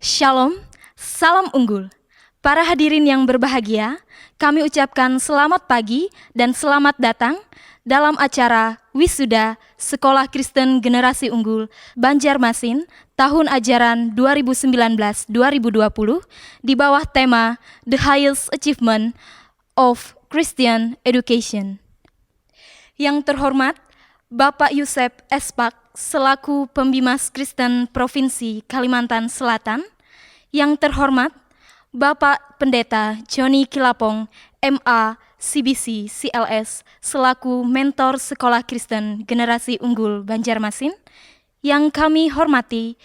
Shalom, salam unggul. Para hadirin yang berbahagia, kami ucapkan selamat pagi dan selamat datang dalam acara Wisuda Sekolah Kristen Generasi Unggul Banjarmasin tahun ajaran 2019-2020 di bawah tema The Highest Achievement of Christian Education. Yang terhormat, Bapak Yusef Espak selaku Pembimas Kristen Provinsi Kalimantan Selatan. Yang terhormat, Bapak Pendeta Joni Kilapong, MA, CBC, CLS, selaku Mentor Sekolah Kristen Generasi Unggul Banjarmasin. Yang kami hormati,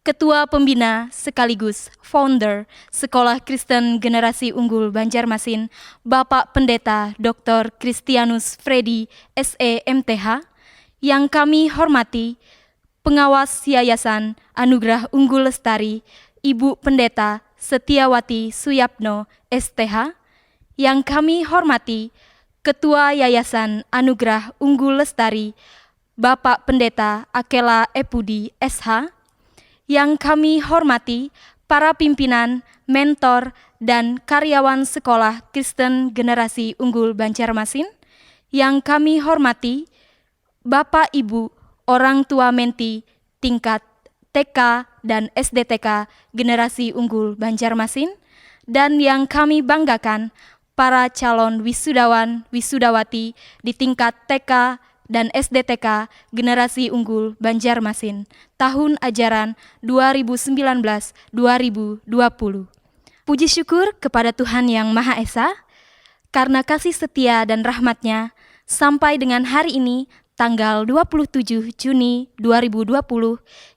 Ketua Pembina sekaligus Founder Sekolah Kristen Generasi Unggul Banjarmasin, Bapak Pendeta Dr. Christianus Freddy, SE, MTH. Yang kami hormati, Pengawas Yayasan Anugerah Unggul Lestari, Ibu Pendeta Setiawati Suyapno, STH. Yang kami hormati, Ketua Yayasan Anugerah Unggul Lestari, Bapak Pendeta Akela Epudi, SH. Yang kami hormati, para pimpinan, mentor, dan karyawan Sekolah Kristen Generasi Unggul Banjarmasin. Yang kami hormati, Bapak Ibu, orang tua menti tingkat TK dan SDTK Generasi Unggul Banjarmasin, dan yang kami banggakan, para calon wisudawan wisudawati di tingkat TK dan SDTK Generasi Unggul Banjarmasin tahun ajaran 2019-2020. Puji syukur kepada Tuhan Yang Maha Esa, karena kasih setia dan rahmat-Nya, sampai dengan hari ini, tanggal 27 Juni 2020,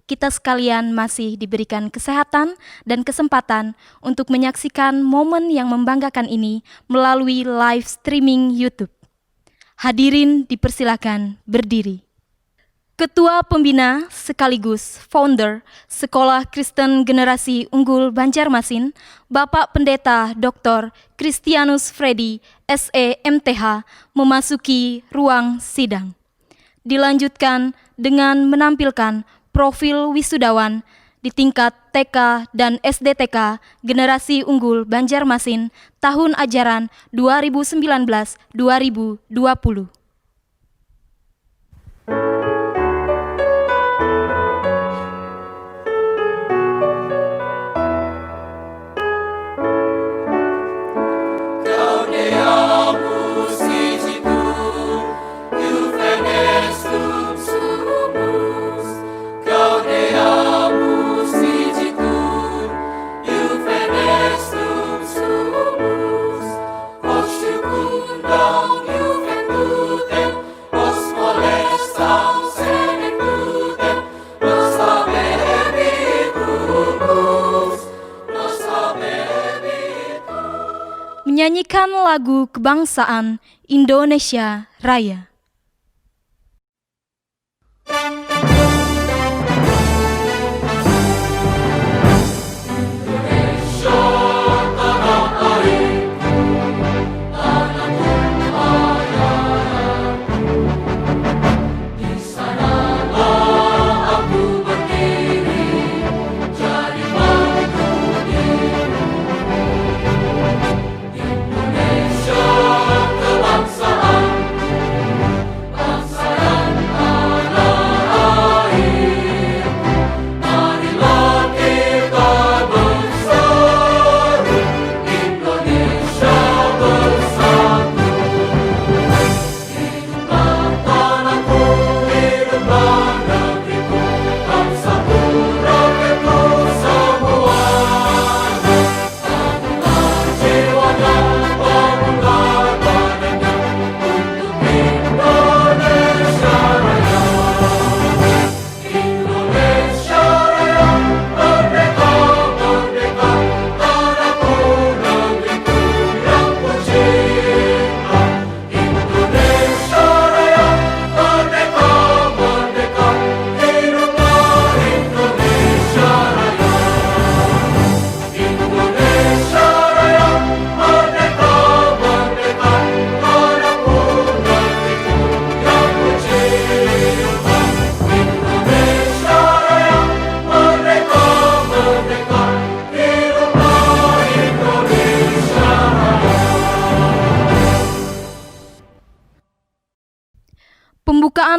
kita sekalian masih diberikan kesehatan dan kesempatan untuk menyaksikan momen yang membanggakan ini melalui live streaming YouTube. Hadirin dipersilakan berdiri. Ketua Pembina sekaligus Founder Sekolah Kristen Generasi Unggul Banjarmasin, Bapak Pendeta Dr. Christianus Freddy, SE, MTH, memasuki ruang sidang. Dilanjutkan dengan menampilkan profil wisudawan di tingkat TK dan SDTK Generasi Unggul Banjarmasin tahun ajaran 2019-2020. Menyanyikan lagu kebangsaan Indonesia Raya.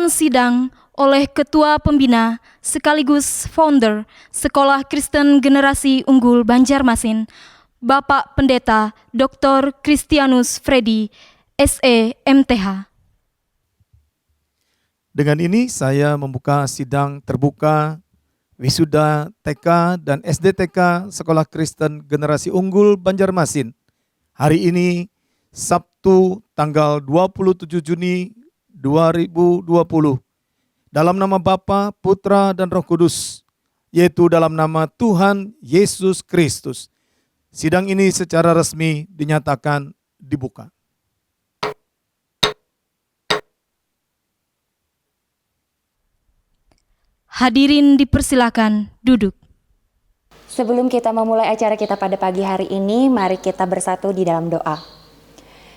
Pembukaan sidang oleh Ketua Pembina sekaligus founder Sekolah Kristen Generasi Unggul Banjarmasin, Bapak Pendeta Dr. Christianus Freddy, SE, MTH. Dengan ini saya membuka sidang terbuka wisuda TK dan SDTK Sekolah Kristen Generasi Unggul Banjarmasin. Hari ini Sabtu tanggal 27 Juni 2020. Dalam nama Bapa, Putra, dan Roh Kudus, yaitu dalam nama Tuhan Yesus Kristus. Sidang ini secara resmi dinyatakan dibuka. Hadirin dipersilakan duduk. Sebelum kita memulai acara kita pada pagi hari ini, mari kita bersatu di dalam doa.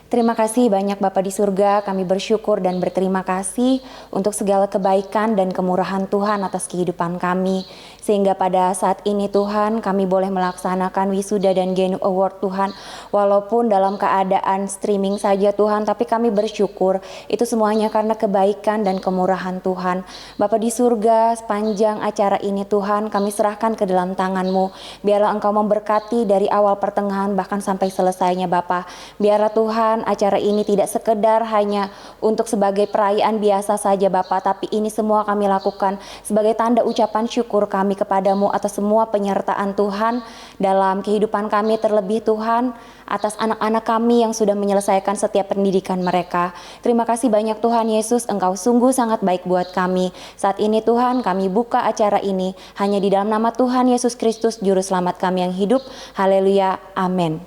Terima kasih banyak Bapa di surga, kami bersyukur dan berterima kasih untuk segala kebaikan dan kemurahan Tuhan atas kehidupan kami. Sehingga pada saat ini Tuhan, kami boleh melaksanakan wisuda dan Genu Award Tuhan. Walaupun dalam keadaan streaming saja Tuhan, tapi kami bersyukur itu semuanya karena kebaikan dan kemurahan Tuhan. Bapa di surga, sepanjang acara ini Tuhan, kami serahkan ke dalam tangan-Mu. Biarlah Engkau memberkati dari awal pertengahan bahkan sampai selesainya Bapa. Biarlah Tuhan acara ini tidak sekedar hanya untuk sebagai perayaan biasa saja Bapa, tapi ini semua kami lakukan sebagai tanda ucapan syukur kami kepadamu atas semua penyertaan Tuhan dalam kehidupan kami, terlebih Tuhan atas anak-anak kami yang sudah menyelesaikan setiap pendidikan mereka. Terima kasih banyak Tuhan Yesus, Engkau sungguh sangat baik buat kami. Saat ini Tuhan kami buka acara ini hanya di dalam nama Tuhan Yesus Kristus Juru Selamat kami yang hidup. Haleluya, amin.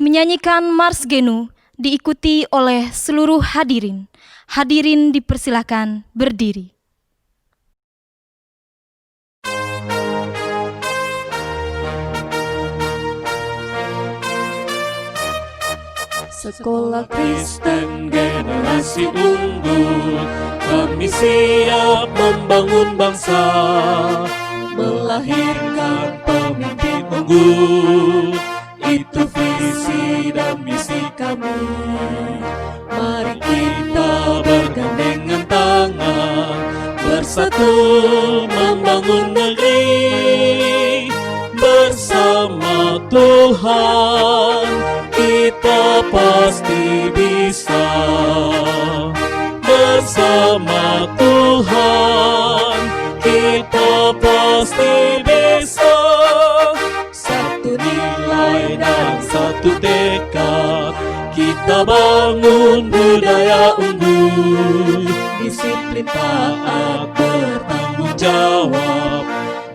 Menyanyikan Mars Genu diikuti oleh seluruh hadirin. Hadirin dipersilakan berdiri. Sekolah Kristen Generasi Unggul, kami siap membangun bangsa, melahirkan pemimpin unggul. Itu visi dan misi kami. Mari kita bergandengan tangan, bersatu membangun negeri. Bersama Tuhan kita pasti bisa. Bersama Tuhan kita pasti bisa. Satu nilai dan satu tekad, kita bangun budaya unggul. Disiplin, taat, bertanggung jawab,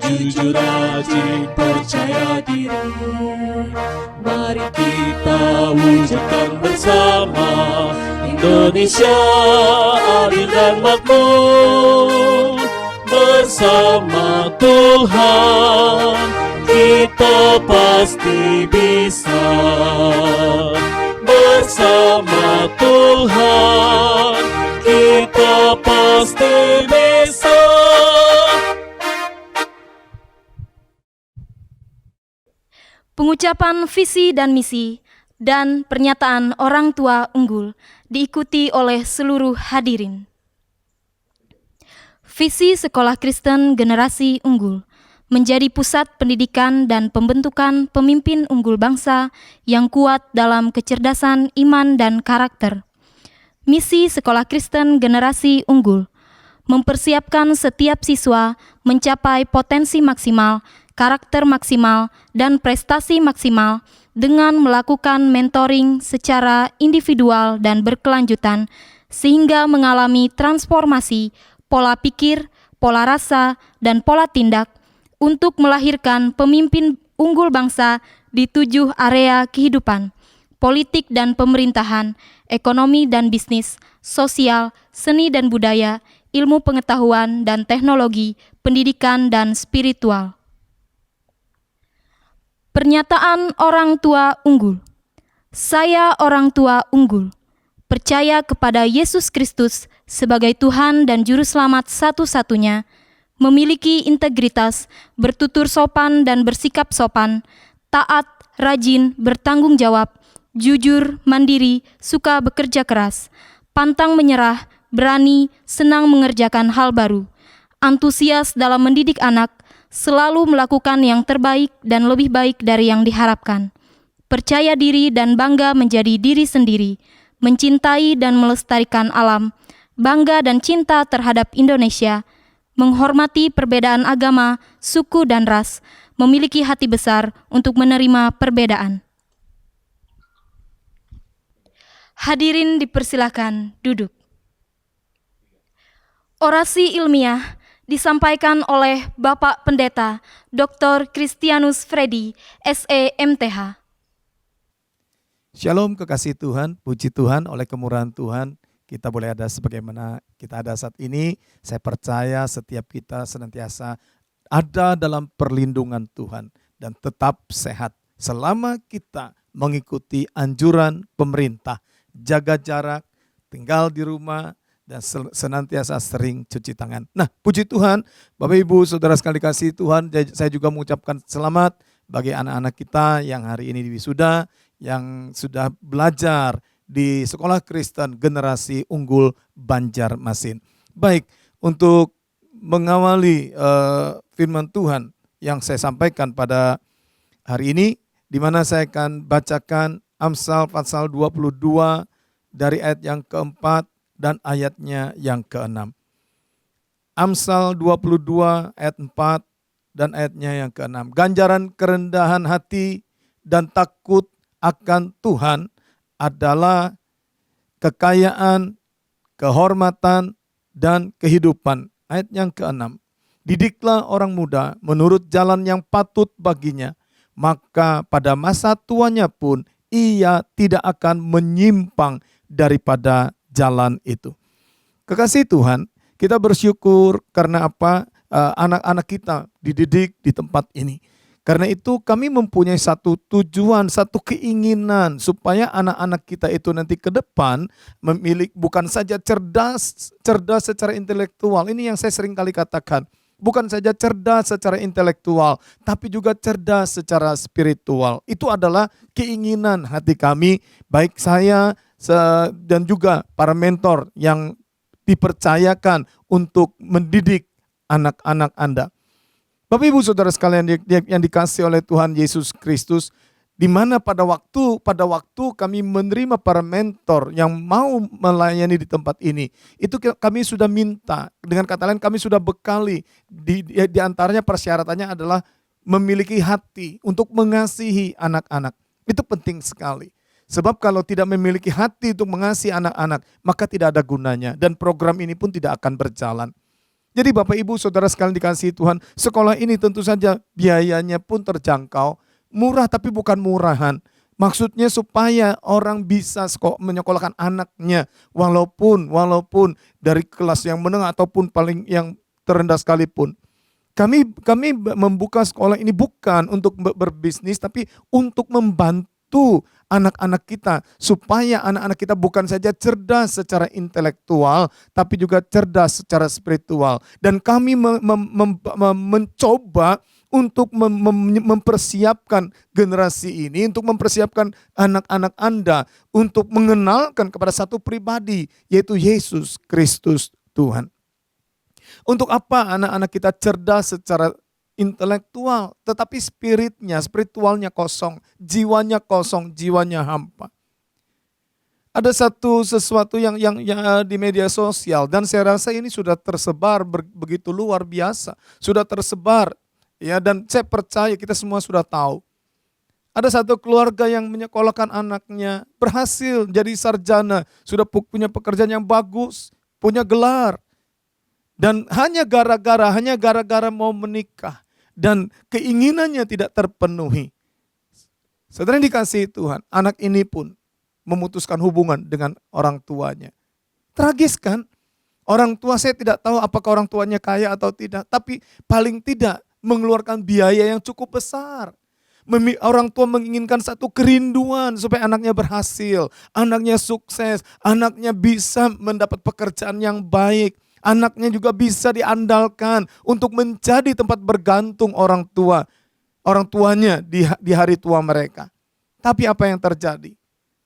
jujur, rajin, percaya diri. Mari kita wujudkan bersama Indonesia adil dan makmur. Bersama Tuhan kita pasti bisa. Bersama Tuhan kita pasti bisa. Pengucapan visi dan misi dan pernyataan orang tua unggul diikuti oleh seluruh hadirin. Visi Sekolah Kristen Generasi Unggul menjadi pusat pendidikan dan pembentukan pemimpin unggul bangsa yang kuat dalam kecerdasan iman dan karakter. Misi Sekolah Kristen Generasi Unggul mempersiapkan setiap siswa mencapai potensi maksimal, karakter maksimal, dan prestasi maksimal dengan melakukan mentoring secara individual dan berkelanjutan sehingga mengalami transformasi pola pikir, pola rasa, dan pola tindak untuk melahirkan pemimpin unggul bangsa di 7 area kehidupan, politik dan pemerintahan, ekonomi dan bisnis, sosial, seni dan budaya, ilmu pengetahuan dan teknologi, pendidikan dan spiritual. Pernyataan orang tua unggul. Saya orang tua unggul, percaya kepada Yesus Kristus sebagai Tuhan dan Juru Selamat satu-satunya, memiliki integritas, bertutur sopan dan bersikap sopan, taat, rajin, bertanggung jawab, jujur, mandiri, suka bekerja keras, pantang menyerah, berani, senang mengerjakan hal baru, antusias dalam mendidik anak, selalu melakukan yang terbaik dan lebih baik dari yang diharapkan, percaya diri dan bangga menjadi diri sendiri, mencintai dan melestarikan alam, bangga dan cinta terhadap Indonesia, menghormati perbedaan agama, suku dan ras, memiliki hati besar untuk menerima perbedaan. Hadirin dipersilakan duduk. Orasi ilmiah disampaikan oleh Bapak Pendeta Dr. Christianus Freddy, SE MTH. Shalom kekasih Tuhan, puji Tuhan oleh kemurahan Tuhan kita boleh ada sebagaimana kita ada saat ini. Saya percaya setiap kita senantiasa ada dalam perlindungan Tuhan dan tetap sehat selama kita mengikuti anjuran pemerintah, jaga jarak, tinggal di rumah, dan senantiasa sering cuci tangan. Nah, puji Tuhan, Bapak Ibu, Saudara sekali kasih Tuhan, saya juga mengucapkan selamat bagi anak-anak kita yang hari ini wisuda, yang sudah belajar di Sekolah Kristen Generasi Unggul Banjarmasin. Baik, untuk mengawali firman Tuhan yang saya sampaikan pada hari ini, di mana saya akan bacakan Amsal pasal 22 dari ayat yang keempat dan ayatnya yang keenam. Amsal 22 ayat 4 dan ayatnya yang keenam. Ganjaran kerendahan hati dan takut akan Tuhan adalah kekayaan, kehormatan, dan kehidupan. Ayat yang keenam. Didiklah orang muda menurut jalan yang patut baginya, maka pada masa tuanya pun ia tidak akan menyimpang daripada jalan itu. Kekasih Tuhan, kita bersyukur karena apa? Anak-anak kita dididik di tempat ini. Karena itu kami mempunyai satu tujuan, satu keinginan supaya anak-anak kita itu nanti ke depan memiliki bukan saja cerdas secara intelektual. Ini yang saya sering kali katakan. Bukan saja cerdas secara intelektual, tapi juga cerdas secara spiritual. Itu adalah keinginan hati kami, baik saya dan juga para mentor yang dipercayakan untuk mendidik anak-anak Anda. Bapak Ibu Saudara sekalian yang dikasihi oleh Tuhan Yesus Kristus, di mana pada waktu kami menerima para mentor yang mau melayani di tempat ini, itu kami sudah minta, dengan kata lain kami sudah bekali, di antaranya persyaratannya adalah memiliki hati untuk mengasihi anak-anak. Itu penting sekali. Sebab kalau tidak memiliki hati untuk mengasihi anak-anak, maka tidak ada gunanya dan program ini pun tidak akan berjalan. Jadi Bapak Ibu Saudara sekalian dikasihi Tuhan, sekolah ini tentu saja biayanya pun terjangkau, murah tapi bukan murahan. Maksudnya supaya orang bisa menyekolahkan anaknya walaupun dari kelas yang menengah ataupun paling yang terendah sekalipun. Kami membuka sekolah ini bukan untuk berbisnis tapi untuk membantu anak-anak kita supaya anak-anak kita bukan saja cerdas secara intelektual tapi juga cerdas secara spiritual. Dan kami mencoba untuk mempersiapkan generasi ini, untuk mempersiapkan anak-anak Anda untuk mengenalkan kepada satu pribadi, yaitu Yesus Kristus Tuhan. Untuk apa anak-anak kita cerdas secara intelektual, tetapi spiritualnya kosong, jiwanya hampa. Ada sesuatu yang di media sosial dan saya rasa ini sudah tersebar begitu luar biasa, sudah tersebar. Ya, dan saya percaya kita semua sudah tahu. Ada satu keluarga yang menyekolahkan anaknya, berhasil jadi sarjana, sudah punya pekerjaan yang bagus, punya gelar. Dan hanya gara-gara mau menikah dan keinginannya tidak terpenuhi. Saudara yang dikasihi Tuhan, anak ini pun memutuskan hubungan dengan orang tuanya. Tragis kan? Orang tua, saya tidak tahu apakah orang tuanya kaya atau tidak, tapi paling tidak mengeluarkan biaya yang cukup besar. Orang tua menginginkan satu kerinduan supaya anaknya berhasil, anaknya sukses, anaknya bisa mendapat pekerjaan yang baik, anaknya juga bisa diandalkan untuk menjadi tempat bergantung orang tuanya di hari tua mereka. Tapi apa yang terjadi?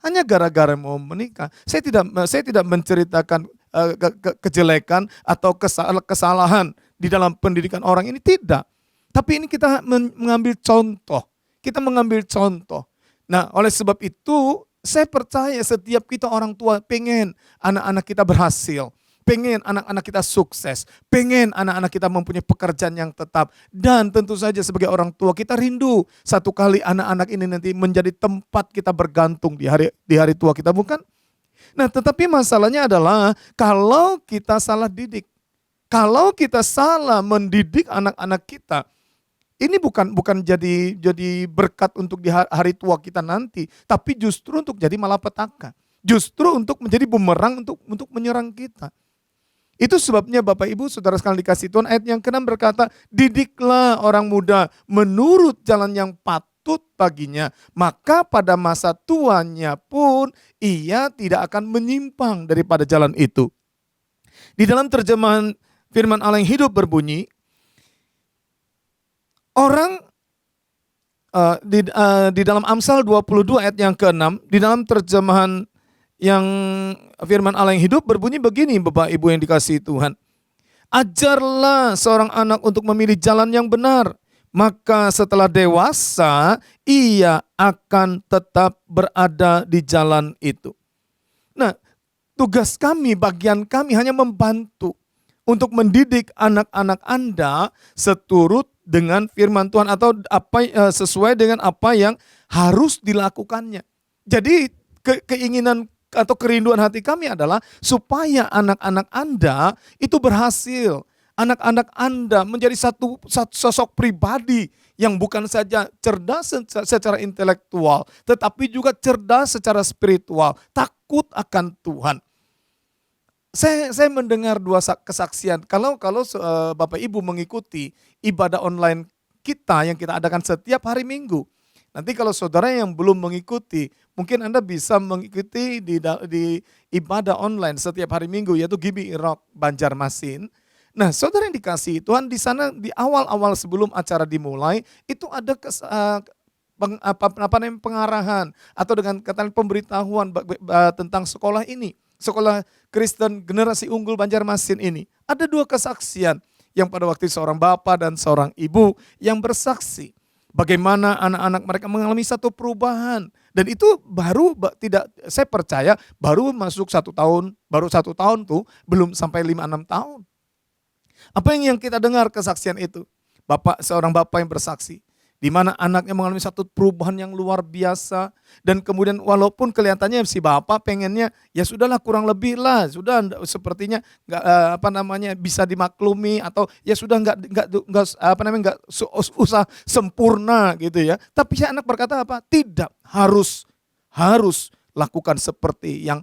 Hanya gara-gara mau menikah. Saya tidak menceritakan kejelekan atau kesalahan di dalam pendidikan orang ini, tidak. Tapi ini kita mengambil contoh. Kita mengambil contoh. Nah, oleh sebab itu saya percaya setiap kita orang tua pengen anak-anak kita berhasil. Pengen anak-anak kita sukses, pengen anak-anak kita mempunyai pekerjaan yang tetap. Dan tentu saja sebagai orang tua kita rindu satu kali anak-anak ini nanti menjadi tempat kita bergantung di hari tua kita, bukan? Nah, tetapi masalahnya adalah kalau kita salah didik, kalau kita salah mendidik anak-anak kita, ini bukan jadi berkat untuk di hari tua kita nanti, tapi justru untuk jadi malapetaka. Justru untuk menjadi bumerang untuk menyerang kita. Itu sebabnya Bapak Ibu Saudara sekalian dikasih Tuhan, ayat yang ke-6 berkata, didiklah orang muda menurut jalan yang patut baginya, maka pada masa tuanya pun ia tidak akan menyimpang daripada jalan itu. Di dalam terjemahan firman Allah yang hidup berbunyi, orang di dalam Amsal 22 ayat yang ke-6, di dalam terjemahan yang firman Allah yang hidup berbunyi begini, Bapak Ibu yang dikasihi Tuhan. Ajarlah seorang anak untuk memilih jalan yang benar, maka setelah dewasa ia akan tetap berada di jalan itu. Nah, tugas kami, bagian kami hanya membantu untuk mendidik anak-anak Anda seturut dengan firman Tuhan atau sesuai dengan apa yang harus dilakukannya. Jadi keinginan atau kerinduan hati kami adalah supaya anak-anak Anda itu berhasil. Anak-anak Anda menjadi satu sosok pribadi yang bukan saja cerdas secara intelektual, tetapi juga cerdas secara spiritual, takut akan Tuhan. Saya mendengar dua kesaksian. Kalau Bapak Ibu mengikuti ibadah online kita yang kita adakan setiap hari Minggu, nanti kalau saudara yang belum mengikuti, mungkin Anda bisa mengikuti di ibadah online setiap hari Minggu, yaitu GBI Rock Banjarmasin. Nah, saudara yang dikasihi Tuhan, di sana di awal-awal sebelum acara dimulai, itu ada pengarahan atau dengan kata pemberitahuan tentang sekolah ini. Sekolah Kristen Generasi Unggul Banjarmasin ini. Ada dua kesaksian yang pada waktu seorang bapak dan seorang ibu yang bersaksi. Bagaimana anak-anak mereka mengalami satu perubahan. Dan itu saya percaya baru masuk 1 tahun, baru 1 tahun tuh belum sampai 5-6 tahun. Apa yang kita dengar kesaksian itu? Seorang bapak yang bersaksi. Di mana anaknya mengalami satu perubahan yang luar biasa. Dan kemudian walaupun kelihatannya si bapak pengennya, ya sudahlah kurang lebih lah. Sudah sepertinya nggak bisa dimaklumi atau ya sudah nggak usah sempurna gitu ya. Tapi si anak berkata apa? Tidak, harus lakukan seperti yang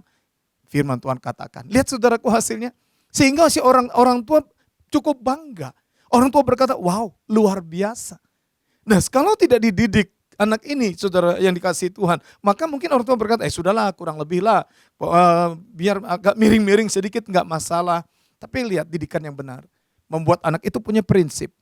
firman Tuhan katakan. Lihat saudaraku hasilnya. Sehingga si orang tua cukup bangga. Orang tua berkata, wow, luar biasa. Nah, kalau tidak dididik anak ini, saudara yang dikasihi Tuhan, maka mungkin orang tua berkata, sudahlah kurang lebih lah, biar agak miring-miring sedikit nggak masalah. Tapi lihat didikan yang benar, membuat anak itu punya prinsip,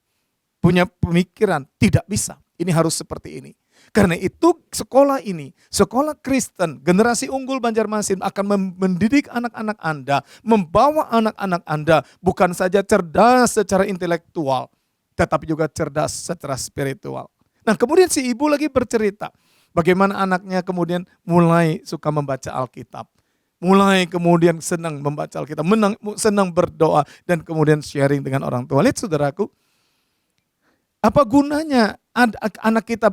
punya pemikiran, tidak bisa, ini harus seperti ini. Karena itu sekolah ini, sekolah Kristen Generasi Unggul Banjarmasin akan mendidik anak-anak Anda, membawa anak-anak Anda bukan saja cerdas secara intelektual, tetapi juga cerdas secara spiritual. Nah, kemudian si ibu lagi bercerita bagaimana anaknya kemudian mulai suka membaca Alkitab. Mulai kemudian senang membaca Alkitab, senang berdoa dan kemudian sharing dengan orang tua. Lihat saudaraku, apa gunanya anak kita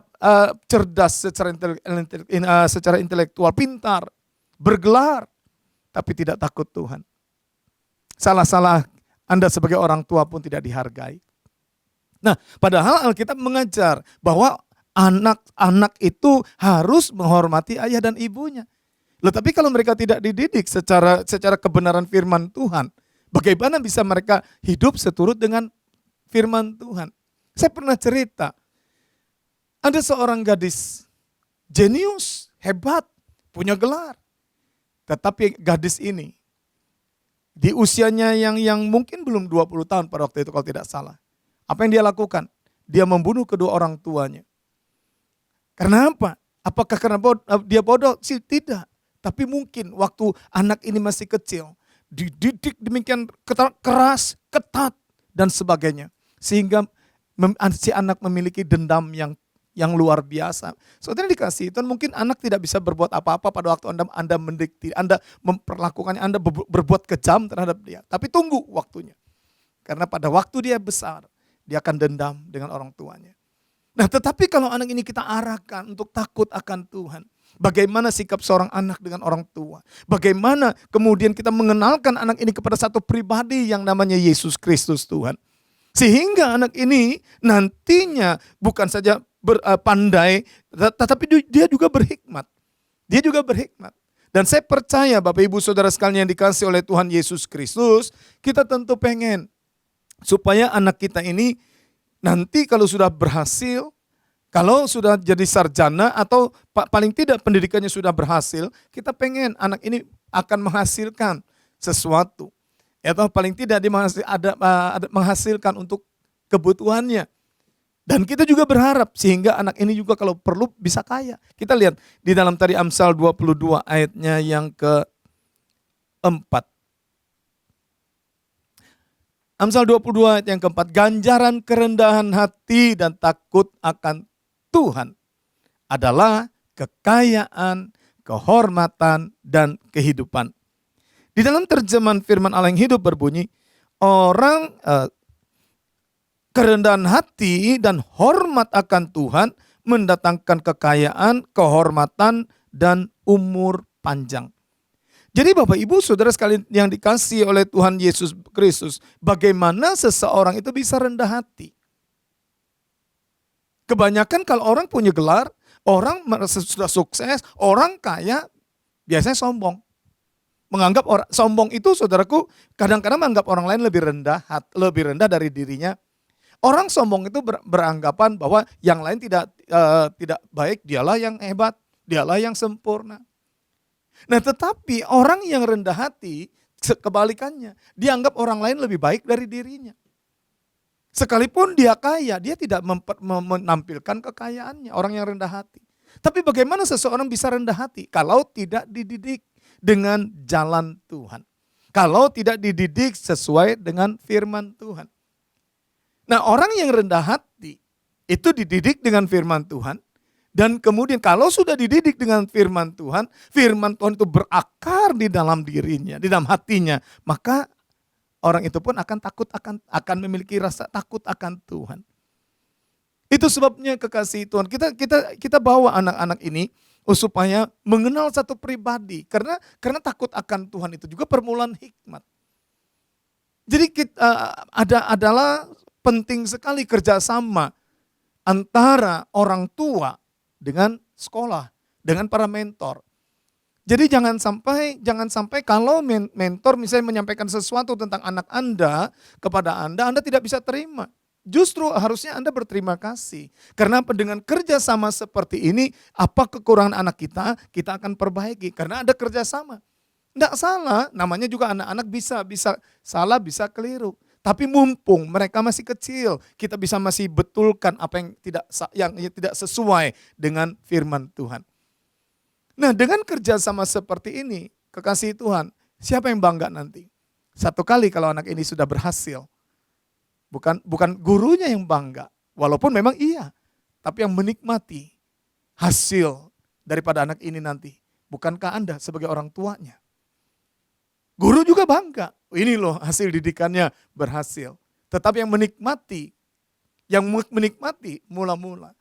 cerdas secara intelektual, pintar, bergelar, tapi tidak takut Tuhan. Salah-salah Anda sebagai orang tua pun tidak dihargai. Nah, padahal Alkitab mengajar bahwa anak-anak itu harus menghormati ayah dan ibunya. Tapi kalau mereka tidak dididik secara kebenaran firman Tuhan, bagaimana bisa mereka hidup seturut dengan firman Tuhan? Saya pernah cerita, ada seorang gadis, jenius, hebat, punya gelar. Tetapi gadis ini, di usianya yang mungkin belum 20 tahun pada waktu itu kalau tidak salah. Apa yang dia lakukan? Dia membunuh kedua orang tuanya. Karena apa? Apakah karena dia bodoh? Tidak. Tapi mungkin waktu anak ini masih kecil, dididik demikian keras, ketat, dan sebagainya. Sehingga si anak memiliki dendam yang luar biasa. Saudara dikasih Tuhan, mungkin anak tidak bisa berbuat apa-apa pada waktu Anda mendikti, Anda memperlakukannya, Anda berbuat kejam terhadap dia. Tapi tunggu waktunya. Karena pada waktu dia besar, dia akan dendam dengan orang tuanya. Nah, tetapi kalau anak ini kita arahkan untuk takut akan Tuhan, bagaimana sikap seorang anak dengan orang tua? Bagaimana kemudian kita mengenalkan anak ini kepada satu pribadi yang namanya Yesus Kristus Tuhan. Sehingga anak ini nantinya bukan saja pandai, tetapi dia juga berhikmat. Dia juga berhikmat. Dan saya percaya Bapak Ibu Saudara sekalian yang dikasihi oleh Tuhan Yesus Kristus, kita tentu pengen supaya anak kita ini nanti kalau sudah berhasil, kalau sudah jadi sarjana atau paling tidak pendidikannya sudah berhasil, kita pengen anak ini akan menghasilkan sesuatu. Atau paling tidak dia menghasilkan untuk kebutuhannya. Dan kita juga berharap sehingga anak ini juga kalau perlu bisa kaya. Kita lihat di dalam tadi Amsal 22 ayatnya yang keempat. Amsal 22 ayat yang keempat, ganjaran kerendahan hati dan takut akan Tuhan adalah kekayaan, kehormatan, dan kehidupan. Di dalam terjemahan firman Allah yang hidup berbunyi, orang kerendahan hati dan hormat akan Tuhan mendatangkan kekayaan, kehormatan, dan umur panjang. Jadi Bapak Ibu Saudara sekalian yang dikasihi oleh Tuhan Yesus Kristus, bagaimana seseorang itu bisa rendah hati? Kebanyakan kalau orang punya gelar, orang merasa sudah sukses, orang kaya, biasanya sombong. Menganggap orang sombong itu, saudaraku, kadang-kadang menganggap orang lain lebih rendah dari dirinya. Orang sombong itu beranggapan bahwa yang lain tidak baik, dialah yang hebat, dialah yang sempurna. Nah, tetapi orang yang rendah hati kebalikannya, dianggap orang lain lebih baik dari dirinya. Sekalipun dia kaya, dia tidak menampilkan kekayaannya, orang yang rendah hati. Tapi bagaimana seseorang bisa rendah hati kalau tidak dididik dengan jalan Tuhan? Kalau tidak dididik sesuai dengan firman Tuhan. Nah, orang yang rendah hati itu dididik dengan firman Tuhan. Dan kemudian kalau sudah dididik dengan firman Tuhan itu berakar di dalam dirinya, di dalam hatinya, maka orang itu pun akan memiliki rasa takut akan Tuhan. Itu sebabnya kekasih Tuhan, kita bawa anak-anak ini supaya mengenal satu pribadi, karena takut akan Tuhan itu juga permulaan hikmat. Jadi adalah penting sekali kerjasama antara orang tua dengan sekolah, dengan para mentor. Jadi jangan sampai kalau mentor misalnya menyampaikan sesuatu tentang anak Anda kepada Anda tidak bisa terima. Justru harusnya Anda berterima kasih. Karena dengan kerjasama seperti ini, apa kekurangan anak kita akan perbaiki. Karena ada kerjasama. Tidak salah, namanya juga anak-anak bisa salah, bisa keliru. Tapi mumpung mereka masih kecil, kita bisa masih betulkan apa yang tidak sesuai dengan firman Tuhan. Nah, dengan kerjasama seperti ini, kekasih Tuhan, siapa yang bangga nanti? Satu kali kalau anak ini sudah berhasil, bukan gurunya yang bangga, walaupun memang iya, tapi yang menikmati hasil daripada anak ini nanti, bukankah Anda sebagai orang tuanya? Guru juga bangga, ini loh hasil didikannya berhasil. Tetapi yang menikmati mula-mula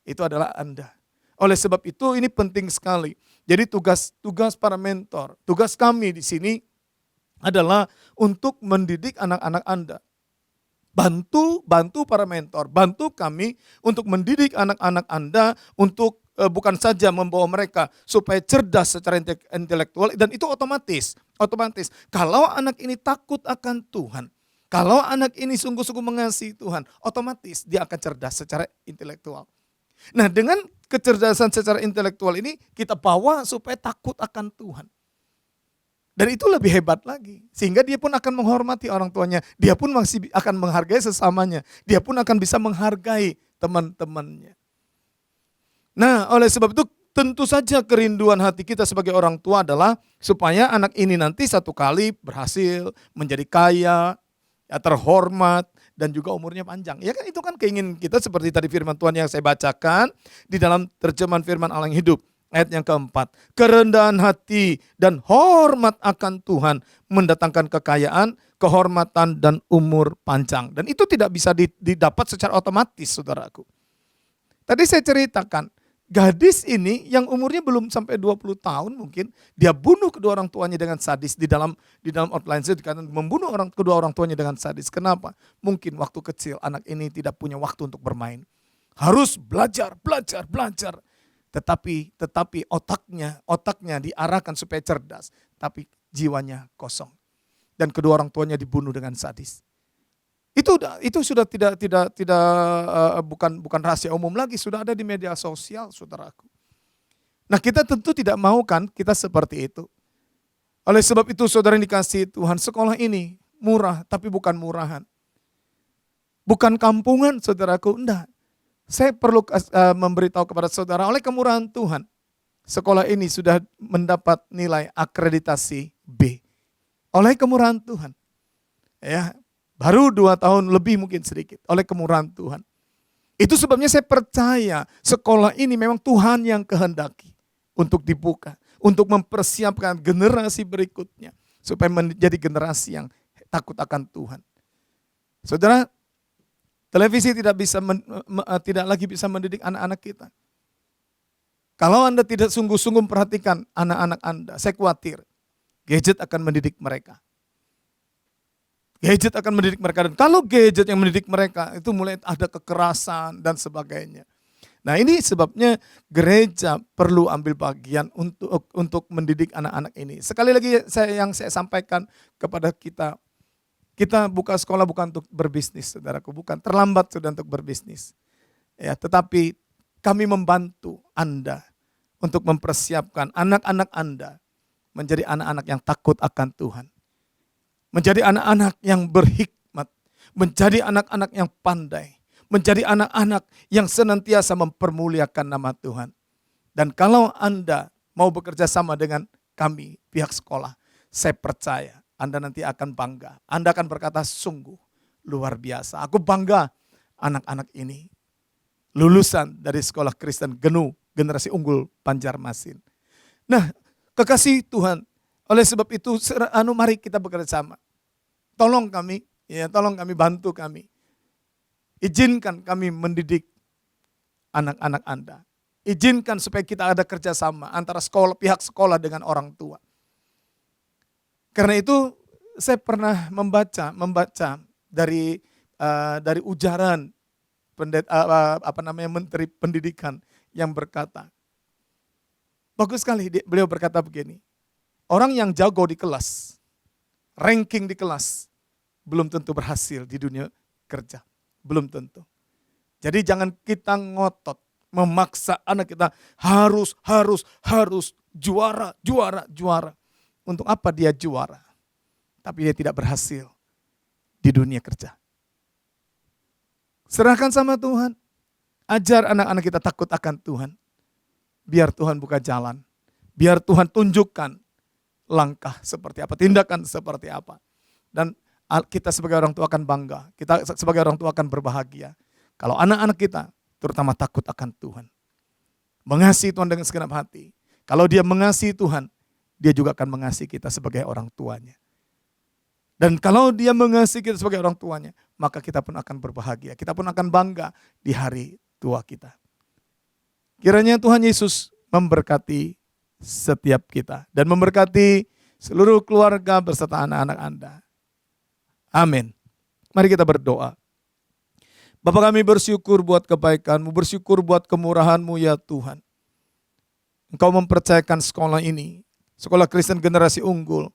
itu adalah Anda. Oleh sebab itu ini penting sekali. Jadi tugas para mentor, tugas kami di sini adalah untuk mendidik anak-anak Anda. Bantu para mentor, bantu kami untuk mendidik anak-anak Anda untuk bukan saja membawa mereka supaya cerdas secara intelektual, dan itu otomatis. Kalau anak ini takut akan Tuhan, kalau anak ini sungguh-sungguh mengasihi Tuhan, otomatis dia akan cerdas secara intelektual. Nah, dengan kecerdasan secara intelektual ini kita bawa supaya takut akan Tuhan. Dan itu lebih hebat lagi. Sehingga dia pun akan menghormati orang tuanya. Dia pun masih akan menghargai sesamanya. Dia pun akan bisa menghargai teman-temannya. Nah, oleh sebab itu tentu saja kerinduan hati kita sebagai orang tua adalah supaya anak ini nanti satu kali berhasil menjadi kaya, ya, terhormat, dan juga umurnya panjang. Ya kan, itu kan keinginan kita seperti tadi firman Tuhan yang saya bacakan di dalam terjemahan firman Allah yang hidup. Ayat yang keempat, kerendahan hati dan hormat akan Tuhan mendatangkan kekayaan, kehormatan, dan umur panjang. Dan itu tidak bisa didapat secara otomatis, saudaraku. Tadi saya ceritakan, gadis ini yang umurnya belum sampai 20 tahun mungkin, dia bunuh kedua orang tuanya dengan sadis. Di dalam outline saya dikatakan membunuh kedua orang tuanya dengan sadis. Kenapa? Mungkin waktu kecil anak ini tidak punya waktu untuk bermain. Harus belajar. Tetapi otaknya diarahkan supaya cerdas, tapi jiwanya kosong. Dan kedua orang tuanya dibunuh dengan sadis. Itu sudah bukan rahasia umum lagi, sudah ada di media sosial, saudaraku. Nah, kita tentu tidak mau kan kita seperti itu. Oleh sebab itu, saudara yang dikasihi Tuhan, sekolah ini murah tapi bukan murahan. Bukan kampungan, saudaraku, enggak. Saya perlu memberitahu kepada saudara, oleh kemurahan Tuhan, sekolah ini sudah mendapat nilai akreditasi B. Oleh kemurahan Tuhan. Ya, baru 2 tahun lebih mungkin sedikit, oleh kemurahan Tuhan. Itu sebabnya saya percaya sekolah ini memang Tuhan yang kehendaki untuk dibuka, untuk mempersiapkan generasi berikutnya, supaya menjadi generasi yang takut akan Tuhan. Saudara, televisi tidak lagi bisa mendidik anak-anak kita. Kalau Anda tidak sungguh-sungguh memperhatikan anak-anak Anda, saya khawatir gadget akan mendidik mereka. Gadget akan mendidik mereka, dan kalau gadget yang mendidik mereka itu mulai ada kekerasan dan sebagainya. Nah, ini sebabnya gereja perlu ambil bagian untuk mendidik anak-anak ini. Sekali lagi saya sampaikan kepada kita, kita buka sekolah bukan untuk berbisnis, saudaraku, bukan. Terlambat sudah untuk berbisnis. Ya, tetapi kami membantu Anda untuk mempersiapkan anak-anak Anda menjadi anak-anak yang takut akan Tuhan. Menjadi anak-anak yang berhikmat, menjadi anak-anak yang pandai, menjadi anak-anak yang senantiasa mempermuliakan nama Tuhan. Dan kalau Anda mau bekerja sama dengan kami, pihak sekolah, saya percaya Anda nanti akan bangga. Anda akan berkata, sungguh luar biasa. Aku bangga anak-anak ini lulusan dari sekolah Kristen GENU, Generasi Unggul Banjarmasin. Nah, kekasih Tuhan, oleh sebab itu mari kita bekerja sama. Tolong kami, bantu kami. Izinkan kami mendidik anak-anak Anda. Izinkan supaya kita ada kerjasama antara pihak sekolah dengan orang tua. Karena itu saya pernah membaca dari ujaran Menteri Pendidikan yang berkata, bagus sekali, beliau berkata begini, orang yang jago di kelas, ranking di kelas, belum tentu berhasil di dunia kerja, belum tentu. Jadi jangan kita ngotot memaksa anak kita harus juara. Untuk apa dia juara? Tapi dia tidak berhasil di dunia kerja. Serahkan sama Tuhan. Ajar anak-anak kita takut akan Tuhan. Biar Tuhan buka jalan. Biar Tuhan tunjukkan langkah seperti apa, tindakan seperti apa. Dan kita sebagai orang tua akan bangga. Kita sebagai orang tua akan berbahagia. Kalau anak-anak kita terutama takut akan Tuhan. Mengasihi Tuhan dengan segenap hati. Kalau dia mengasihi Tuhan, dia juga akan mengasihi kita sebagai orang tuanya. Dan kalau dia mengasihi kita sebagai orang tuanya, maka kita pun akan berbahagia. Kita pun akan bangga di hari tua kita. Kiranya Tuhan Yesus memberkati setiap kita. Dan memberkati seluruh keluarga beserta anak-anak Anda. Amin. Mari kita berdoa. Bapa, kami bersyukur buat kebaikan-Mu, bersyukur buat kemurahan-Mu ya Tuhan. Engkau mempercayakan sekolah ini, sekolah Kristen Generasi Unggul,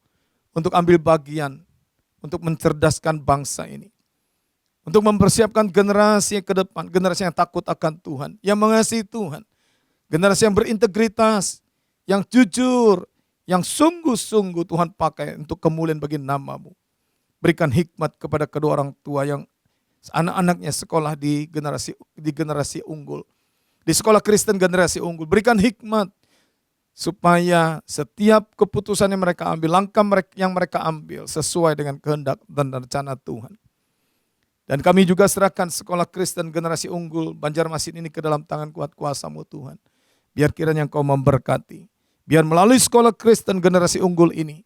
untuk ambil bagian, untuk mencerdaskan bangsa ini. Untuk mempersiapkan generasi ke depan, generasi yang takut akan Tuhan, yang mengasihi Tuhan. Generasi yang berintegritas, yang jujur, yang sungguh-sungguh Tuhan pakai untuk kemuliaan bagi nama-Mu. Berikan hikmat kepada kedua orang tua yang anak-anaknya sekolah di generasi unggul. di Sekolah Kristen Generasi Unggul. Berikan hikmat supaya setiap keputusan yang mereka ambil, langkah yang mereka ambil sesuai dengan kehendak dan rencana Tuhan. Dan kami juga serahkan Sekolah Kristen Generasi Unggul Banjarmasin ini ke dalam tangan kuat kuasa-Mu Tuhan. Biar kiranya Engkau memberkati. Biar melalui Sekolah Kristen Generasi Unggul ini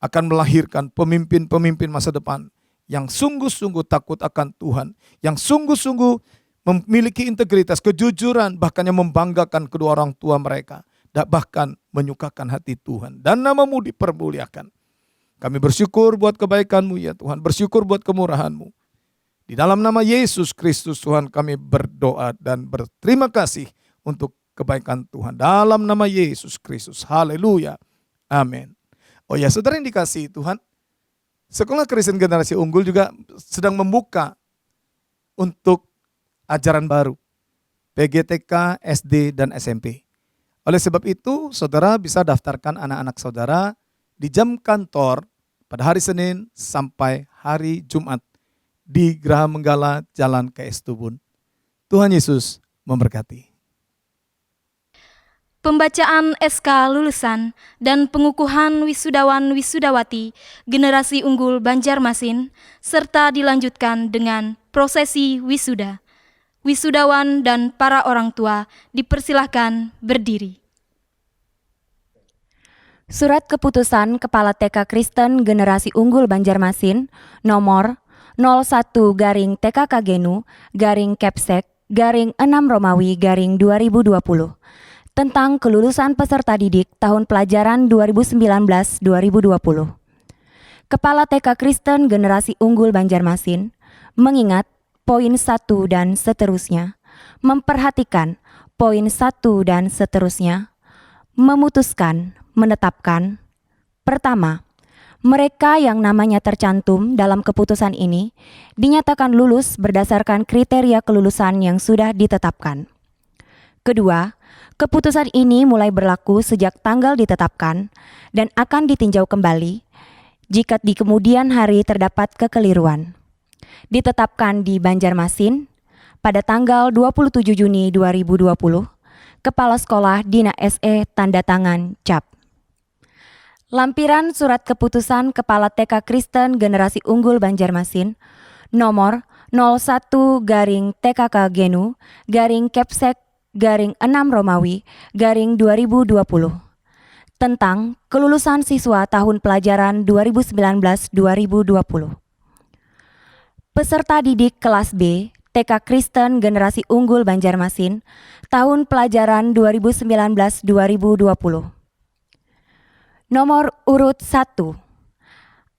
akan melahirkan pemimpin-pemimpin masa depan yang sungguh-sungguh takut akan Tuhan, yang sungguh-sungguh memiliki integritas, kejujuran, bahkan yang membanggakan kedua orang tua mereka, dan bahkan menyukakan hati Tuhan. Dan nama-Mu dipermuliakan. Kami bersyukur buat kebaikan-Mu ya Tuhan, bersyukur buat kemurahan-Mu. Di dalam nama Yesus Kristus Tuhan kami berdoa dan berterima kasih untuk kebaikan Tuhan. Dalam nama Yesus Kristus, haleluya, amin. Oh ya, saudara yang dikasihi Tuhan, Sekolah Kristen Generasi Unggul juga sedang membuka untuk ajaran baru, PGTK, SD, dan SMP. Oleh sebab itu, saudara bisa daftarkan anak-anak saudara di jam kantor pada hari Senin sampai hari Jumat di Geraha Menggala Jalan KS Tubun. Tuhan Yesus memberkati. Pembacaan SK lulusan dan pengukuhan wisudawan-wisudawati Generasi Unggul Banjarmasin serta dilanjutkan dengan prosesi wisuda. Wisudawan dan para orang tua dipersilahkan berdiri. Surat Keputusan Kepala TK Kristen Generasi Unggul Banjarmasin nomor 01-TKK-GENU-Kepsek-6 Romawi 2020 tentang kelulusan peserta didik tahun pelajaran 2019-2020. Kepala TK Kristen Generasi Unggul Banjarmasin mengingat poin 1 dan seterusnya, memperhatikan poin 1 dan seterusnya, memutuskan, menetapkan. Pertama, mereka yang namanya tercantum dalam keputusan ini dinyatakan lulus berdasarkan kriteria kelulusan yang sudah ditetapkan. Kedua, keputusan ini mulai berlaku sejak tanggal ditetapkan dan akan ditinjau kembali jika di kemudian hari terdapat kekeliruan. Ditetapkan di Banjarmasin pada tanggal 27 Juni 2020, Kepala Sekolah Dina SE tanda tangan cap. Lampiran Surat Keputusan Kepala TK Kristen Generasi Unggul Banjarmasin nomor 01-TKK-GENU-Kepsek-6 Romawi 2020 tentang kelulusan siswa tahun pelajaran 2019-2020. Peserta didik kelas B TK Kristen Generasi Unggul Banjarmasin tahun pelajaran 2019-2020. Nomor urut 1,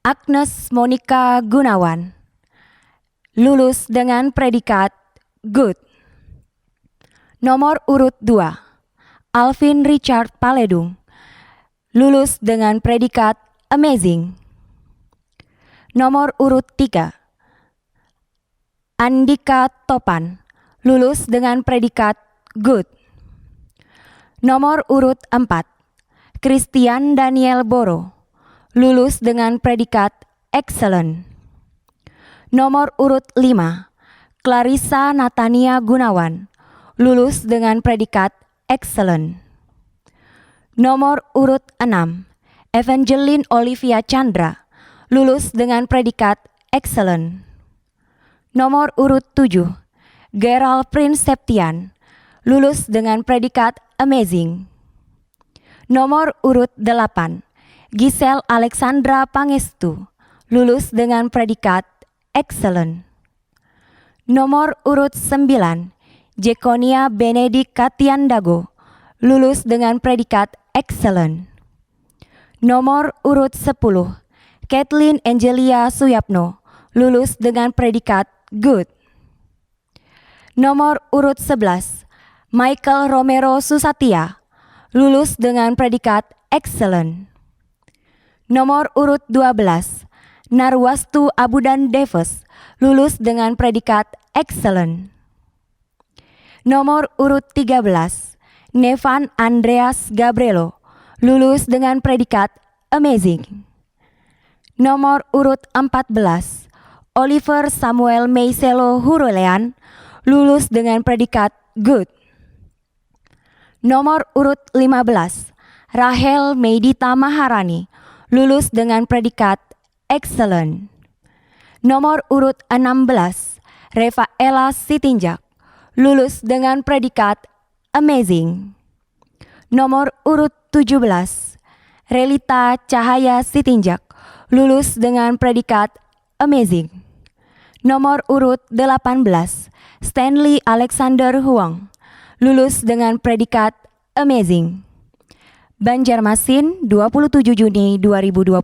Agnes Monica Gunawan, lulus dengan predikat good. Nomor urut 2, Alvin Richard Paledung, lulus dengan predikat amazing. Nomor urut 3, Andika Topan, lulus dengan predikat good. Nomor urut 4, Christian Daniel Boro, lulus dengan predikat excellent. Nomor urut 5, Clarissa Natania Gunawan, lulus dengan predikat excellent. Nomor urut 6, Evangeline Olivia Chandra, lulus dengan predikat excellent. Nomor urut 7, Gerald Prince Septian, lulus dengan predikat amazing. Nomor urut 8, Giselle Alexandra Pangestu, lulus dengan predikat excellent. Nomor urut 9, Jekonia Benedik Katiandago, lulus dengan predikat excellent. Nomor urut 10, Kathleen Angelia Suyapno, lulus dengan predikat good. Nomor urut 11, Michael Romero Susatia, lulus dengan predikat excellent. Nomor urut 12, Narwastu Abudan Davis, lulus dengan predikat excellent. Nomor urut 13, Nevan Andreas Gabrielo, lulus dengan predikat amazing. Nomor urut 14, Oliver Samuel Meiselo Hurolean, lulus dengan predikat good. Nomor urut 15, Rahel Medita Maharani, lulus dengan predikat Excellent. Nomor urut 16, Reva Ella Sitinjak, lulus dengan predikat Amazing. Nomor urut 17, Relita Cahaya Sitinjak, lulus dengan predikat Amazing. Nomor urut 18, Stanley Alexander Huang, lulus dengan predikat Amazing. Banjarmasin, 27 Juni 2020,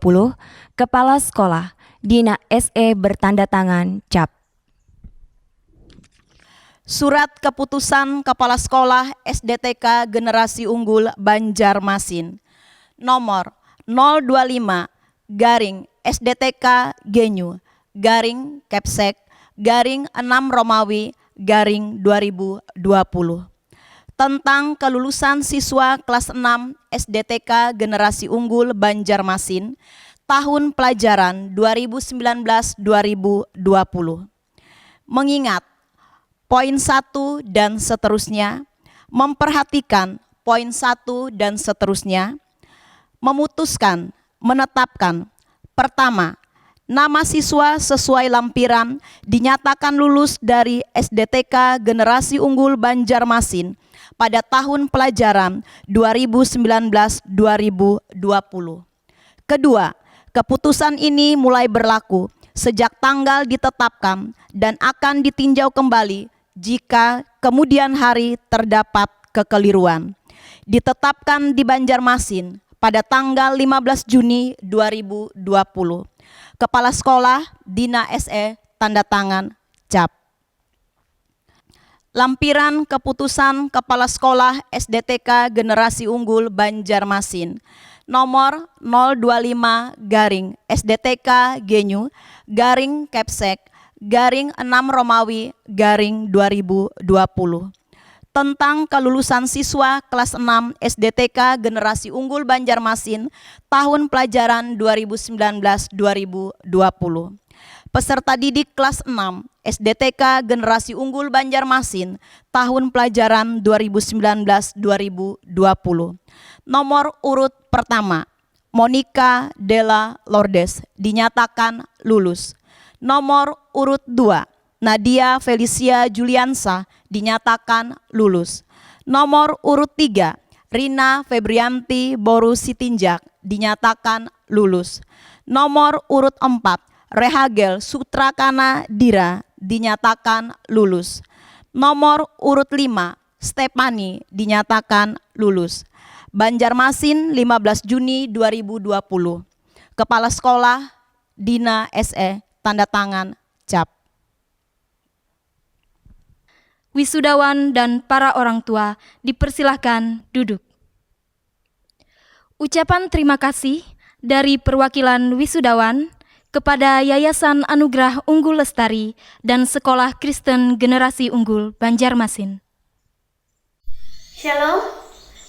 Kepala Sekolah, Dina SE bertanda tangan cap. Surat Keputusan Kepala Sekolah SDTK Generasi Unggul Banjarmasin nomor 025 garing SDTK Genyu garing Kepsek garing 6 Romawi garing 2020 tentang kelulusan siswa kelas 6 SDTK Generasi Unggul Banjarmasin tahun pelajaran 2019-2020. Mengingat poin 1 dan seterusnya, memperhatikan poin 1 dan seterusnya, memutuskan, menetapkan, pertama, nama siswa sesuai lampiran dinyatakan lulus dari SDTK Generasi Unggul Banjarmasin pada tahun pelajaran 2019-2020. Kedua, keputusan ini mulai berlaku sejak tanggal ditetapkan dan akan ditinjau kembali jika kemudian hari terdapat kekeliruan. Ditetapkan di Banjarmasin pada tanggal 15 Juni 2020. Kepala Sekolah Dina SE tanda tangan cap. Lampiran Keputusan Kepala Sekolah SDTK Generasi Unggul Banjarmasin nomor 025 garing SDTK Genyu garing Kepsek garing 6 Romawi garing 2020 tentang kelulusan siswa kelas 6 SDTK Generasi Unggul Banjarmasin tahun pelajaran 2019-2020. Peserta didik kelas 6 SDTK Generasi Unggul Banjarmasin tahun pelajaran 2019-2020. Nomor urut pertama, Monica Della Lourdes dinyatakan lulus. Nomor urut 2, Nadia Felicia Juliansa dinyatakan lulus. Nomor urut 3, Rina Febrianti Boru Sitinjak dinyatakan lulus. Nomor urut 4, Rehagel Sutrakana Dira dinyatakan lulus. Nomor urut 5, Stepani dinyatakan lulus. Banjarmasin 15 Juni 2020. Kepala Sekolah Dina SE tanda tangan cap. Wisudawan dan para orang tua dipersilahkan duduk. Ucapan terima kasih dari perwakilan wisudawan kepada Yayasan Anugerah Unggul Lestari dan Sekolah Kristen Generasi Unggul Banjarmasin. Shalom,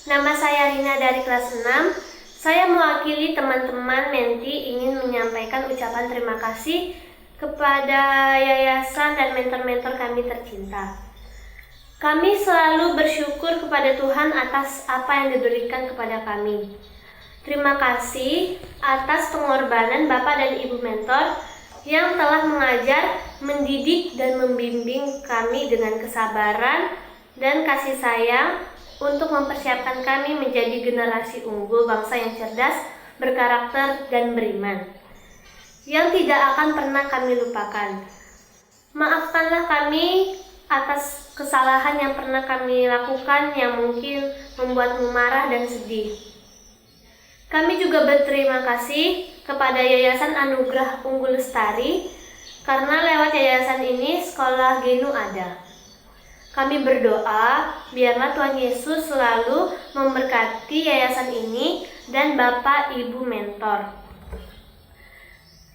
nama saya Rina dari kelas 6. Saya mewakili teman-teman Menti ingin menyampaikan ucapan terima kasih kepada yayasan dan mentor-mentor kami tercinta. Kami selalu bersyukur kepada Tuhan atas apa yang diberikan kepada kami. Terima kasih atas pengorbanan Bapak dan Ibu mentor yang telah mengajar, mendidik, dan membimbing kami dengan kesabaran dan kasih sayang untuk mempersiapkan kami menjadi generasi unggul bangsa yang cerdas, berkarakter, dan beriman, yang tidak akan pernah kami lupakan. Maafkanlah kami atas kesalahan yang pernah kami lakukan yang mungkin membuatmu marah dan sedih. Kami juga berterima kasih kepada Yayasan Anugerah Unggul Lestari karena lewat yayasan ini sekolah Genu ada. Kami berdoa biarlah Tuhan Yesus selalu memberkati yayasan ini dan Bapak Ibu mentor.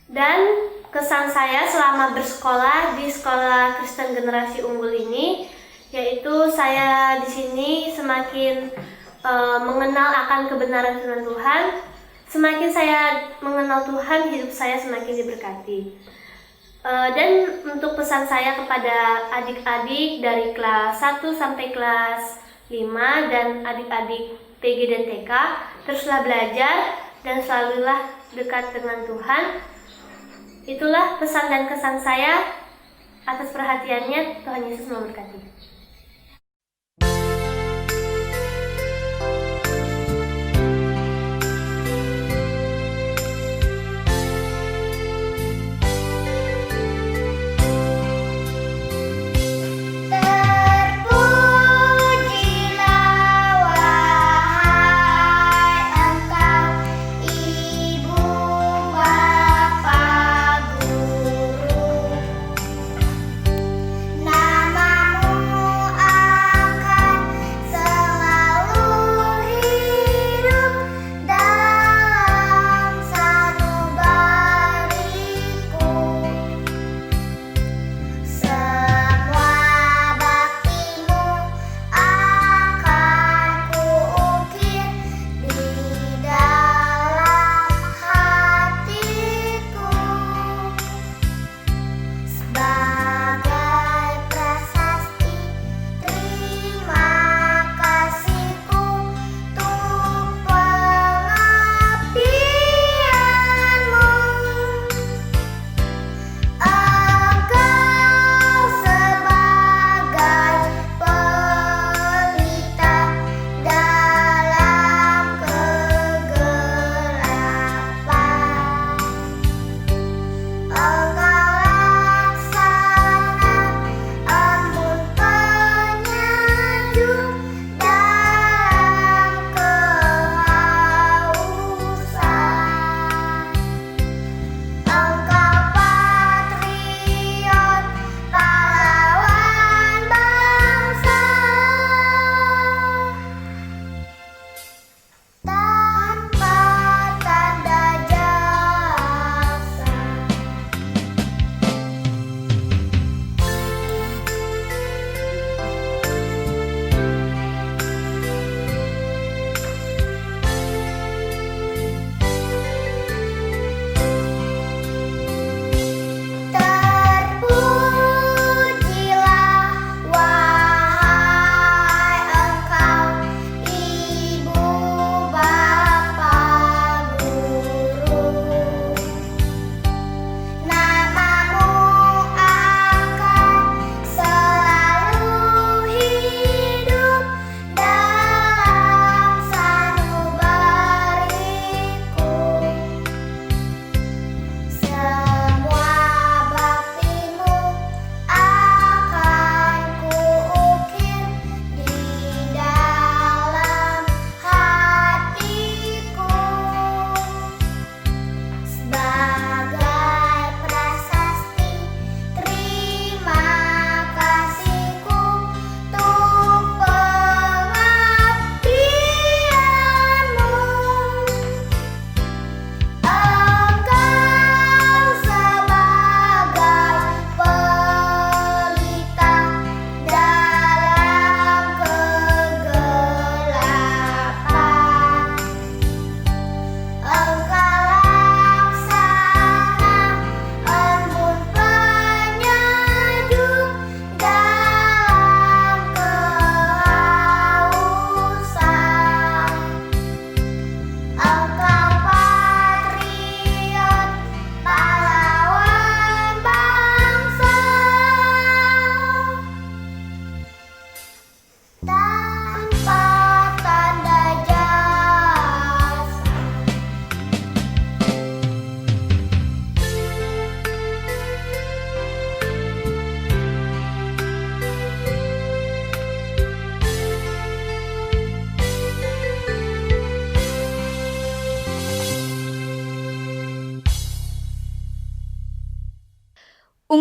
Dan kesan saya selama bersekolah di Sekolah Kristen Generasi Unggul ini, yaitu saya di sini semakin mengenal akan kebenaran firman Tuhan. Semakin saya mengenal Tuhan, hidup saya semakin diberkati. Dan untuk pesan saya kepada adik-adik dari kelas 1 sampai kelas dan adik-adik PG dan TK, teruslah belajar dan selalulah dekat dengan Tuhan. Itulah pesan dan kesan saya. Atas perhatiannya, Tuhan Yesus memberkati.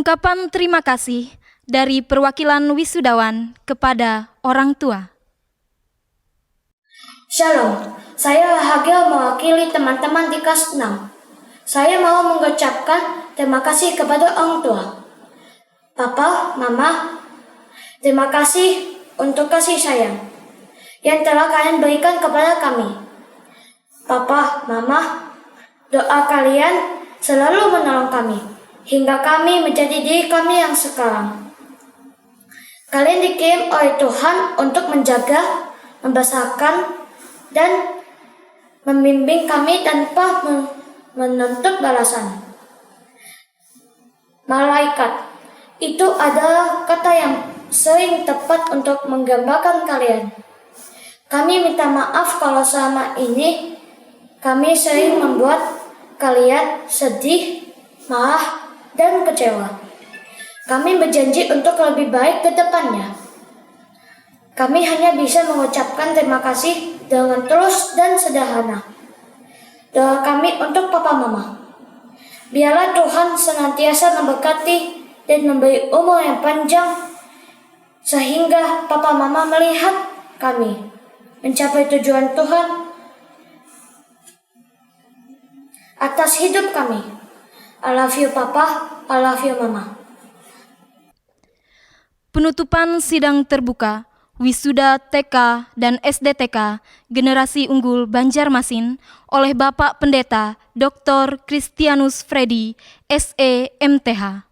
Ungkapan terima kasih dari perwakilan wisudawan kepada orang tua. Shalom, saya Hagel mewakili teman-teman di kelas 6. Saya mau mengucapkan terima kasih kepada orang tua. Papa, Mama, terima kasih untuk kasih sayang yang telah kalian berikan kepada kami. Papa, Mama, doa kalian selalu menolong kami hingga kami menjadi diri kami yang sekarang. Kalian dikirim oleh Tuhan untuk menjaga, membesarkan, dan membimbing kami tanpa menuntut balasan. Malaikat, itu adalah kata yang sering tepat untuk menggambarkan kalian. Kami minta maaf kalau selama ini kami sering membuat kalian sedih, marah, dan kecewa. Kami berjanji untuk lebih baik ke depannya. Kami hanya bisa mengucapkan terima kasih dengan tulus dan sederhana. Doa kami untuk Papa Mama. Biarlah Tuhan senantiasa memberkati dan memberi umur yang panjang sehingga Papa Mama melihat kami mencapai tujuan Tuhan atas hidup kami. I love you Papa, I love you Mama. Penutupan sidang terbuka wisuda TK dan SDTK Generasi Unggul Banjarmasin oleh Bapak Pendeta Dr. Christianus Freddy, SE MTH.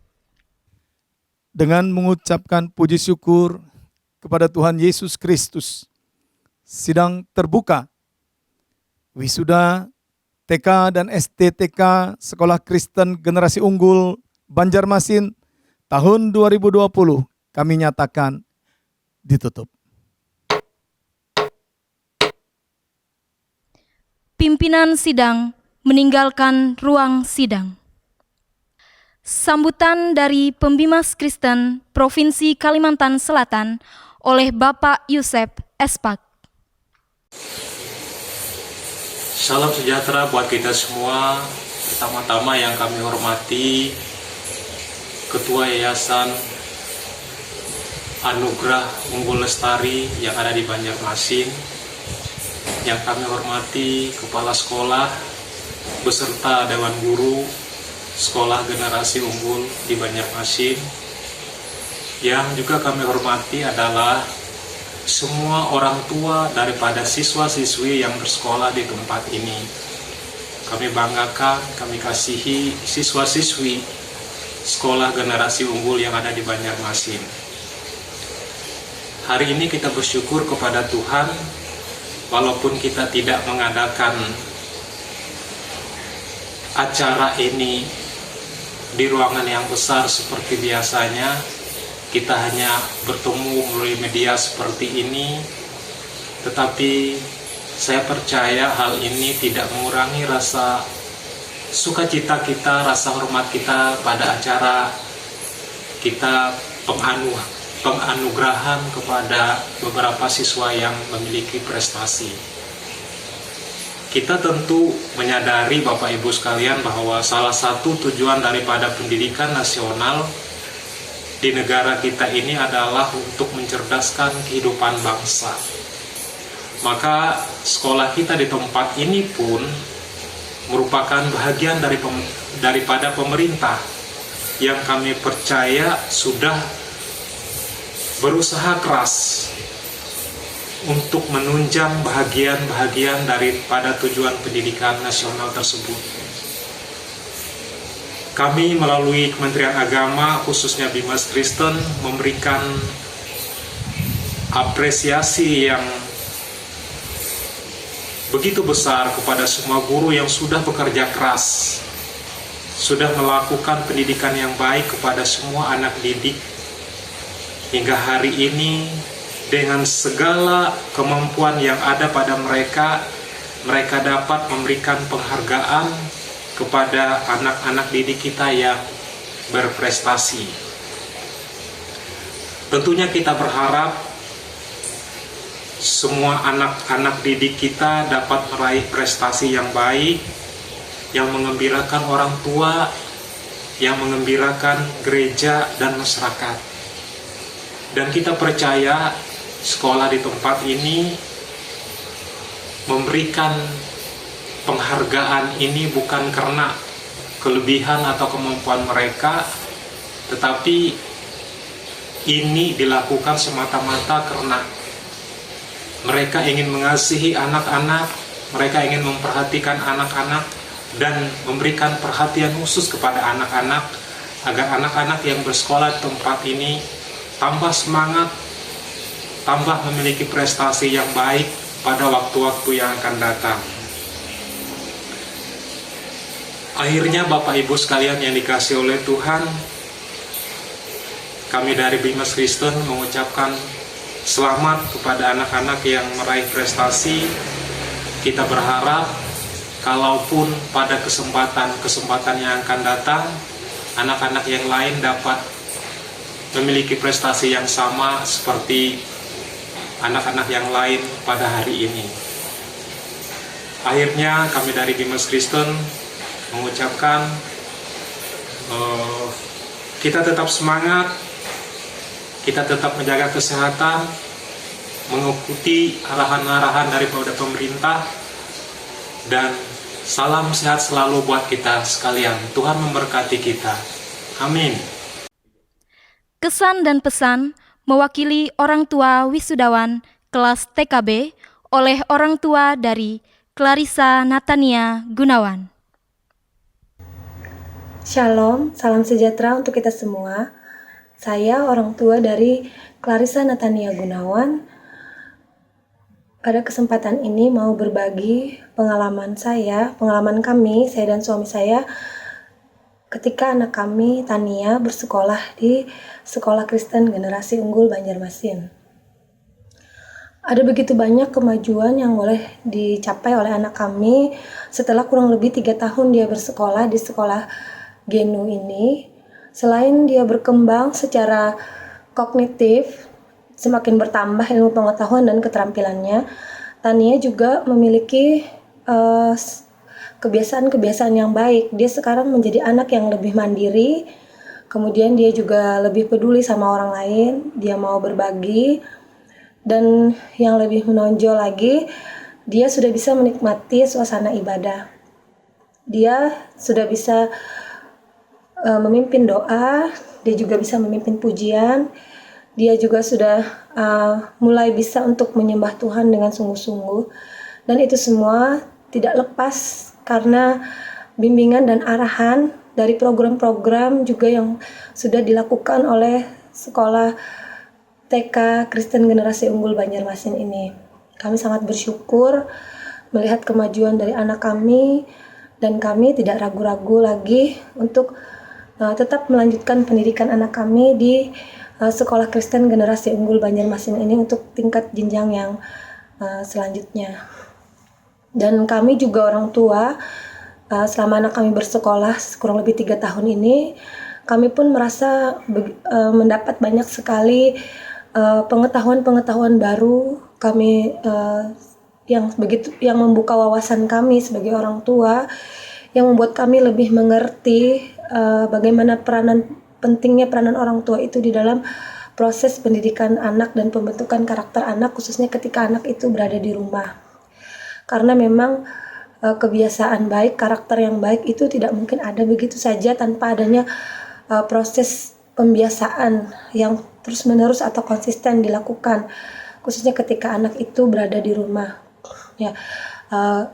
Dengan mengucapkan puji syukur kepada Tuhan Yesus Kristus, sidang terbuka wisuda TK dan SDTK Sekolah Kristen Generasi Unggul Banjarmasin tahun 2020 kami nyatakan ditutup. Pimpinan sidang meninggalkan ruang sidang. Sambutan dari Pembimas Kristen Provinsi Kalimantan Selatan oleh Bapak Yusef Espak. Salam sejahtera buat kita semua. Pertama-tama yang kami hormati Ketua Yayasan Anugerah Unggul Lestari yang ada di Banjarmasin, yang kami hormati Kepala Sekolah beserta Dewan Guru Sekolah Generasi Unggul di Banjarmasin, yang juga kami hormati adalah semua orang tua daripada siswa-siswi yang bersekolah di tempat ini. Kami banggakan, kami kasihi siswa-siswi Sekolah Generasi Unggul yang ada di Banjarmasin. Hari ini kita bersyukur kepada Tuhan, walaupun kita tidak mengadakan acara ini di ruangan yang besar seperti biasanya, kita hanya bertemu melalui media seperti ini, tetapi saya percaya hal ini tidak mengurangi rasa sukacita kita, rasa hormat kita pada acara kita penganugerahan kepada beberapa siswa yang memiliki prestasi. Kita tentu menyadari Bapak Ibu sekalian bahwa salah satu tujuan daripada pendidikan nasional di negara kita ini adalah untuk mencerdaskan kehidupan bangsa. Maka sekolah kita di tempat ini pun merupakan bagian daripada pemerintah yang kami percaya sudah berusaha keras untuk menunjang bahagian-bahagian daripada tujuan pendidikan nasional tersebut. Kami melalui Kementerian Agama, khususnya Bimas Kristen, memberikan apresiasi yang begitu besar kepada semua guru yang sudah bekerja keras, sudah melakukan pendidikan yang baik kepada semua anak didik. Hingga hari ini, dengan segala kemampuan yang ada pada mereka, mereka dapat memberikan penghargaan kepada anak-anak didik kita yang berprestasi. Tentunya kita berharap semua anak-anak didik kita dapat meraih prestasi yang baik, yang mengembirakan orang tua, yang mengembirakan gereja dan masyarakat. Dan kita percaya sekolah di tempat ini memberikan penghargaan ini bukan karena kelebihan atau kemampuan mereka, tetapi ini dilakukan semata-mata karena mereka ingin mengasihi anak-anak, mereka ingin memperhatikan anak-anak, dan memberikan perhatian khusus kepada anak-anak, agar anak-anak yang bersekolah di tempat ini tambah semangat, tambah memiliki prestasi yang baik pada waktu-waktu yang akan datang. Akhirnya Bapak Ibu sekalian yang dikasihi oleh Tuhan, kami dari Bimas Kristen mengucapkan selamat kepada anak-anak yang meraih prestasi. Kita berharap kalaupun pada kesempatan yang akan datang, anak-anak yang lain dapat memiliki prestasi yang sama seperti anak-anak yang lain pada hari ini. Akhirnya kami dari Bimas Kristen mengucapkan kita tetap semangat, kita tetap menjaga kesehatan, mengikuti arahan-arahan daripada pemerintah, dan salam sehat selalu buat kita sekalian. Tuhan memberkati kita. Amin. Kesan dan pesan mewakili orang tua wisudawan kelas TKB oleh orang tua dari Clarissa Natania Gunawan. Shalom, salam sejahtera untuk kita semua. Saya orang tua dari Clarissa Natania Gunawan. Pada kesempatan ini mau berbagi pengalaman kami, saya dan suami saya, ketika anak kami, Tania, bersekolah di Sekolah Kristen Generasi Unggul Banjarmasin. Ada begitu banyak kemajuan yang boleh dicapai oleh anak kami setelah kurang lebih 3 tahun dia bersekolah di sekolah Genu ini. Selain dia berkembang secara kognitif, semakin bertambah ilmu pengetahuan dan keterampilannya, Tania juga memiliki kebiasaan-kebiasaan yang baik. Dia sekarang menjadi anak yang lebih mandiri, kemudian dia juga lebih peduli sama orang lain, dia mau berbagi, dan yang lebih menonjol lagi, dia sudah bisa menikmati suasana ibadah. Dia sudah bisa memimpin doa, dia juga bisa memimpin pujian, dia juga sudah mulai bisa untuk menyembah Tuhan dengan sungguh-sungguh. Dan itu semua tidak lepas karena bimbingan dan arahan dari program-program juga yang sudah dilakukan oleh Sekolah TK Kristen Generasi Unggul Banjarmasin ini. Kami sangat bersyukur melihat kemajuan dari anak kami, dan kami tidak ragu-ragu lagi untuk tetap melanjutkan pendidikan anak kami di Sekolah Kristen Generasi Unggul Banjarmasin ini untuk tingkat jenjang yang selanjutnya. Dan kami juga orang tua, selama anak kami bersekolah kurang lebih 3 tahun ini, kami pun merasa mendapat banyak sekali pengetahuan-pengetahuan baru. Kami yang membuka wawasan kami sebagai orang tua, yang membuat kami lebih mengerti bagaimana pentingnya peranan orang tua itu di dalam proses pendidikan anak dan pembentukan karakter anak, khususnya ketika anak itu berada di rumah. Karena memang kebiasaan baik, karakter yang baik itu tidak mungkin ada begitu saja tanpa adanya proses pembiasaan yang terus-menerus atau konsisten dilakukan, khususnya ketika anak itu berada di rumah. Ya,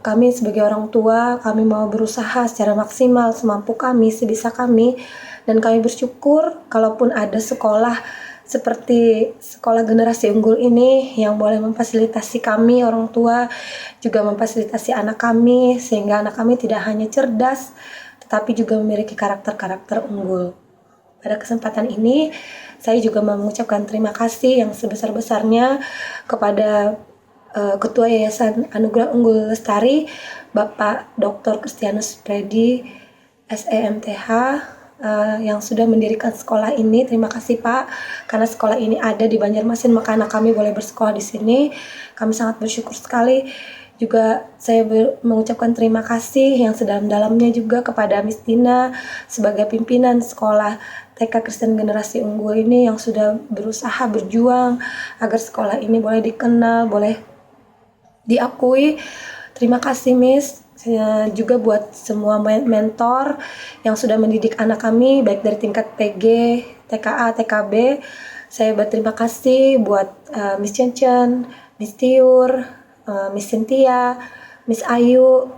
kami sebagai orang tua, kami mau berusaha secara maksimal semampu kami, sebisa kami, dan kami bersyukur kalaupun ada sekolah seperti Sekolah Generasi Unggul ini yang boleh memfasilitasi kami orang tua, juga memfasilitasi anak kami, sehingga anak kami tidak hanya cerdas tetapi juga memiliki karakter-karakter unggul. Pada kesempatan ini saya juga mengucapkan terima kasih yang sebesar-besarnya kepada Ketua Yayasan Anugerah Unggul Lestari, Bapak Dr. Kristianus Predi, SEMTH, yang sudah mendirikan sekolah ini. Terima kasih Pak, karena sekolah ini ada di Banjarmasin, maka anak kami boleh bersekolah di sini. Kami sangat bersyukur sekali. Juga saya mengucapkan terima kasih yang sedalam-dalamnya juga kepada Miss Tina sebagai pimpinan sekolah TK Kristen Generasi Unggul ini yang sudah berusaha berjuang agar sekolah ini boleh dikenal, boleh diakui. Terima kasih Miss. Saya juga buat semua mentor yang sudah mendidik anak kami baik dari tingkat PG, TKA, TKB. Saya berterima kasih buat Miss Chen, Miss Tiur, Miss Cynthia, Miss Ayu,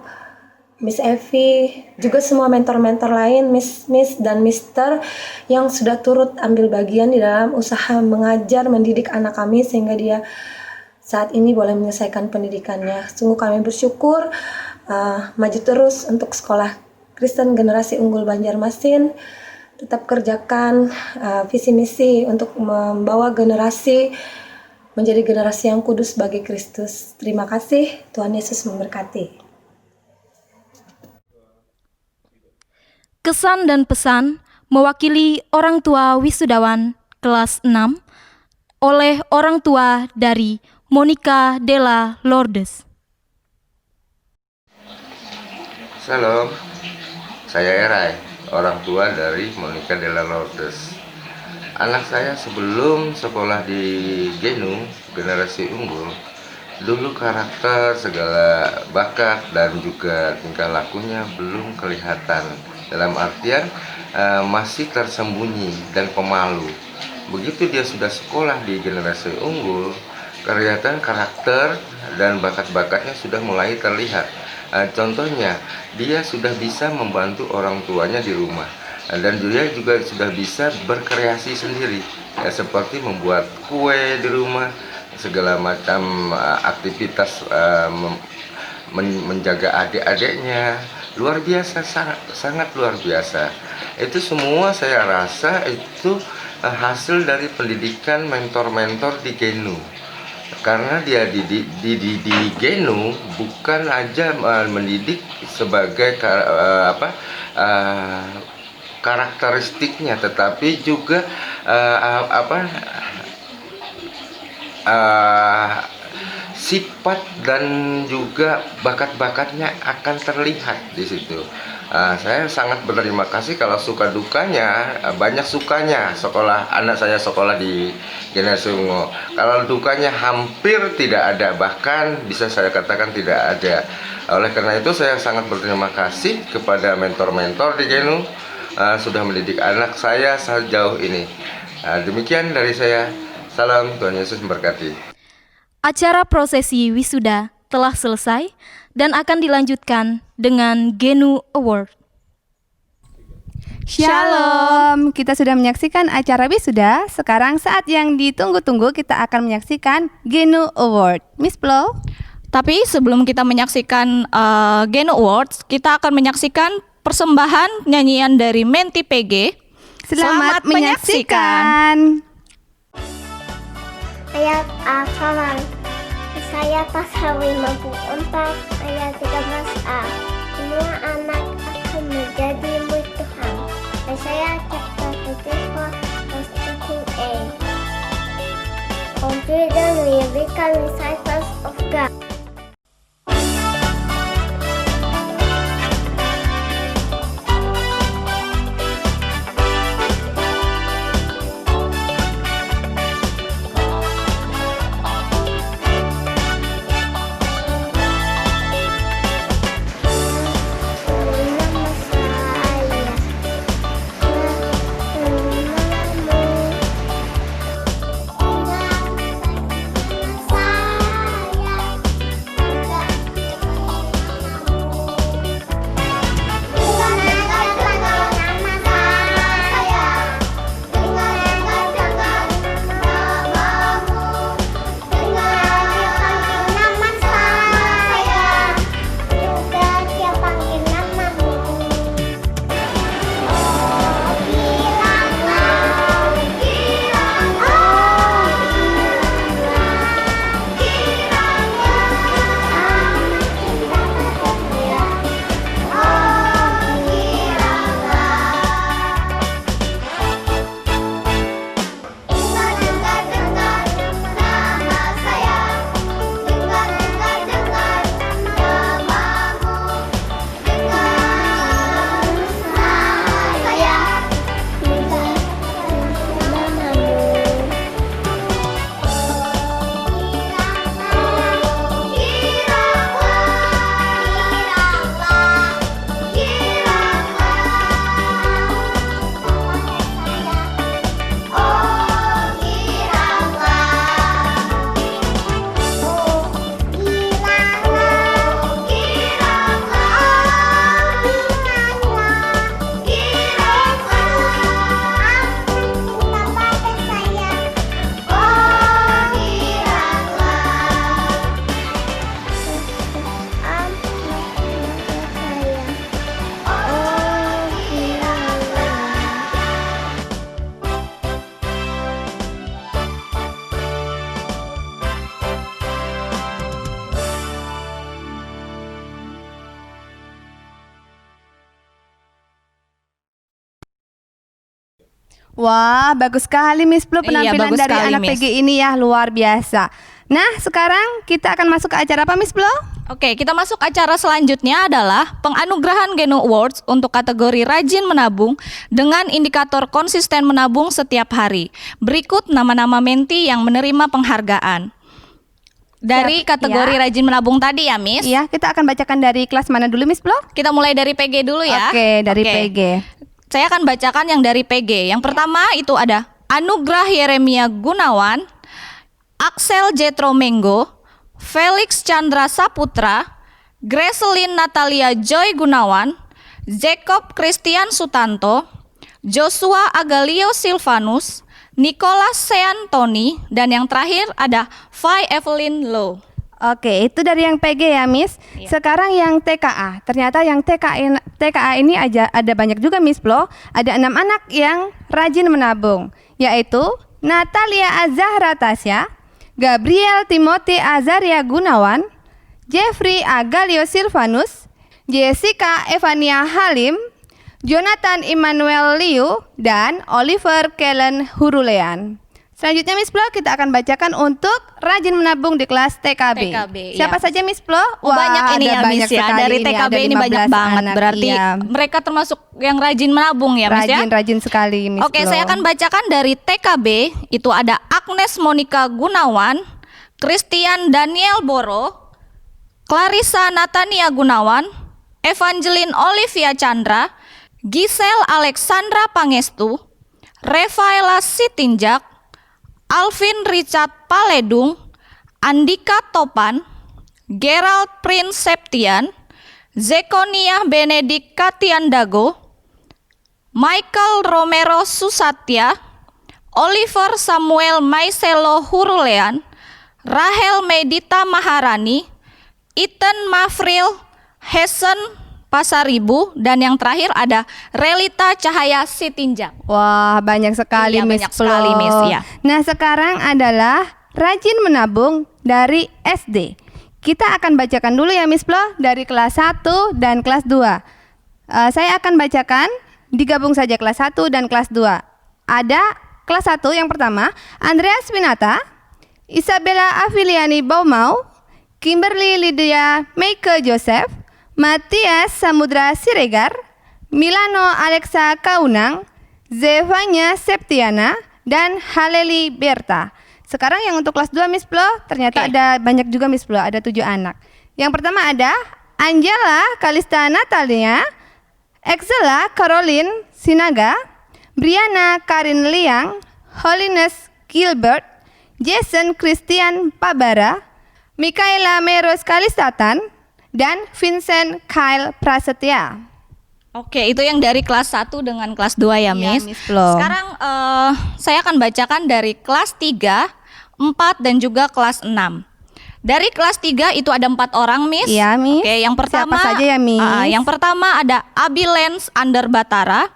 Miss Evi, juga semua mentor-mentor lain, Miss dan Mister yang sudah turut ambil bagian di dalam usaha mengajar, mendidik anak kami sehingga dia saat ini boleh menyelesaikan pendidikannya. Sungguh kami bersyukur, maju terus untuk Sekolah Kristen Generasi Unggul Banjarmasin, tetap kerjakan visi misi untuk membawa generasi menjadi generasi yang kudus bagi Kristus. Terima kasih, Tuhan Yesus memberkati. Kesan dan pesan mewakili orang tua wisudawan kelas 6 oleh orang tua dari Monica Della Lourdes. Shalom, saya Erai, orang tua dari Monica Della Lourdes. Anak saya sebelum sekolah di Genu, Generasi Unggul, dulu karakter, segala bakat, dan juga tingkah lakunya belum kelihatan. Dalam artian masih tersembunyi dan pemalu. Begitu dia sudah sekolah di Generasi Unggul, kelihatan karakter dan bakat-bakatnya sudah mulai terlihat. Contohnya, dia sudah bisa membantu orang tuanya di rumah. Dan dia juga sudah bisa berkreasi sendiri, seperti membuat kue di rumah, segala macam aktivitas menjaga adik-adiknya. Luar biasa, sangat luar biasa. Itu semua saya rasa itu hasil dari pendidikan mentor-mentor di Genu. Karena dia di Genu bukan aja mendidik sebagai karakteristiknya, tetapi juga sifat dan juga bakat-bakatnya akan terlihat di situ. Saya sangat berterima kasih. Kalau suka dukanya, banyak sukanya anak saya sekolah di Generasi Unggul. Kalau dukanya hampir tidak ada, bahkan bisa saya katakan tidak ada. Oleh karena itu saya sangat berterima kasih kepada mentor-mentor di Genu sudah mendidik anak saya sejauh ini. Demikian dari saya. Salam, Tuhan Yesus memberkati. Acara prosesi wisuda telah selesai dan akan dilanjutkan dengan Genu Award. Shalom, kita sudah menyaksikan acara wisuda. Sekarang saat yang ditunggu-tunggu, kita akan menyaksikan Genu Award. Miss Flo? Tapi sebelum kita menyaksikan Genu Awards, kita akan menyaksikan persembahan nyanyian dari Menti PG. Selamat menyaksikan. Ayat A-Faman. Saya pasal 54 ayat 13a. Semua anak akan menjadi murid Tuhan. Saya chapter 34 verse 13a. Confidently become disciples of God. Wah, bagus sekali Miss Flo Iya, penampilan bagus dari sekali, anak Miss. PG ini ya, luar biasa. Nah, sekarang kita akan masuk ke acara apa Miss Flo? Oke, kita masuk acara selanjutnya adalah penganugerahan Geno Awards untuk kategori rajin menabung dengan indikator konsisten menabung setiap hari. Berikut nama-nama menti yang menerima penghargaan. Dari kategori ya. rajin menabung tadi ya, Miss. Iya, kita akan bacakan dari kelas mana dulu Miss Flo? Kita mulai dari PG dulu ya. Oke, dari Oke. PG. Saya akan bacakan yang dari PG. Yang pertama itu ada Anugrah Yeremia Gunawan, Axel Jetro Menggo, Felix Chandra Saputra, Gracelyn Natalia Joy Gunawan, Jacob Christian Sutanto, Joshua Agalio Silvanus, Nicholas Seantoni, dan yang terakhir ada Vi Evelyn Low. Oke, itu dari yang PG ya, Miss. Sekarang yang TKA. Ternyata yang TKA ini ada banyak juga, Miss Flo. Ada 6 anak yang rajin menabung, yaitu Natalia Azahra Tasya, Gabriel Timothy Azaria Gunawan, Jeffrey Agalio Silvanus, Jessica Evania Halim, Jonathan Immanuel Liu, dan Oliver Kellen Hurulean. Selanjutnya Miss Flo kita akan bacakan untuk rajin menabung di kelas TKB. Siapa iya. saja Miss Flo? Banyak ini ada ya, Miss ya. sekali Dari ini, TKB ada ini banyak 15 banget. anak, Berarti iya. mereka termasuk yang rajin menabung ya, Miss ya. Rajin sekali Miss Oke, Flo. saya akan bacakan dari TKB. Itu ada Agnes Monica Gunawan, Christian Daniel Boro, Clarissa Natania Gunawan, Evangeline Olivia Chandra, Giselle Alexandra Pangestu, Revaela Sitinjak, Alvin Richard Paledung, Andika Topan, Gerald Prince Septian, Zekonia Benedik Katiandago, Michael Romero Susatya, Oliver Samuel Maiselo Hurulean, Rahel Medita Maharani, Ethan Mafril Hessen Pasaribu, dan yang terakhir ada Relita Cahaya Sitinjak. Wah, banyak sekali Iya, Miss banyak Flo. sekali, Miss, ya. Nah, sekarang adalah rajin menabung dari SD. Kita akan bacakan dulu ya Miss Flo dari kelas 1 dan kelas 2. Saya akan bacakan, digabung saja kelas 1 dan kelas 2. Ada kelas 1 yang pertama, Andreas Winata, Isabella Afiliani Baumau, Kimberly Lydia Meike Joseph, Matias Samudra Siregar, Milano Alexa Kaunang, Zevanya Septiana, dan Haleli Berta. Sekarang yang untuk kelas 2 Miss Flo, ternyata ada banyak juga Miss Flo, ada 7 anak. Yang pertama ada Angela Kalista Natalia, Exela Caroline Sinaga, Brianna Karin Liang, Holiness Gilbert, Jason Christian Pabara, Mikaela Meros Kalistatan, dan Vincent Kyle Prasetya. Oke, itu yang dari kelas 1 dengan kelas 2 ya, Miss. Miss Flo. Sekarang saya akan bacakan dari kelas 3, 4, dan juga kelas 6. Dari kelas 3 itu ada 4 orang, Miss. Iya, Miss. Oke, yang pertama Siapa saja ya, Miss? yang pertama ada Abilens Under Batara,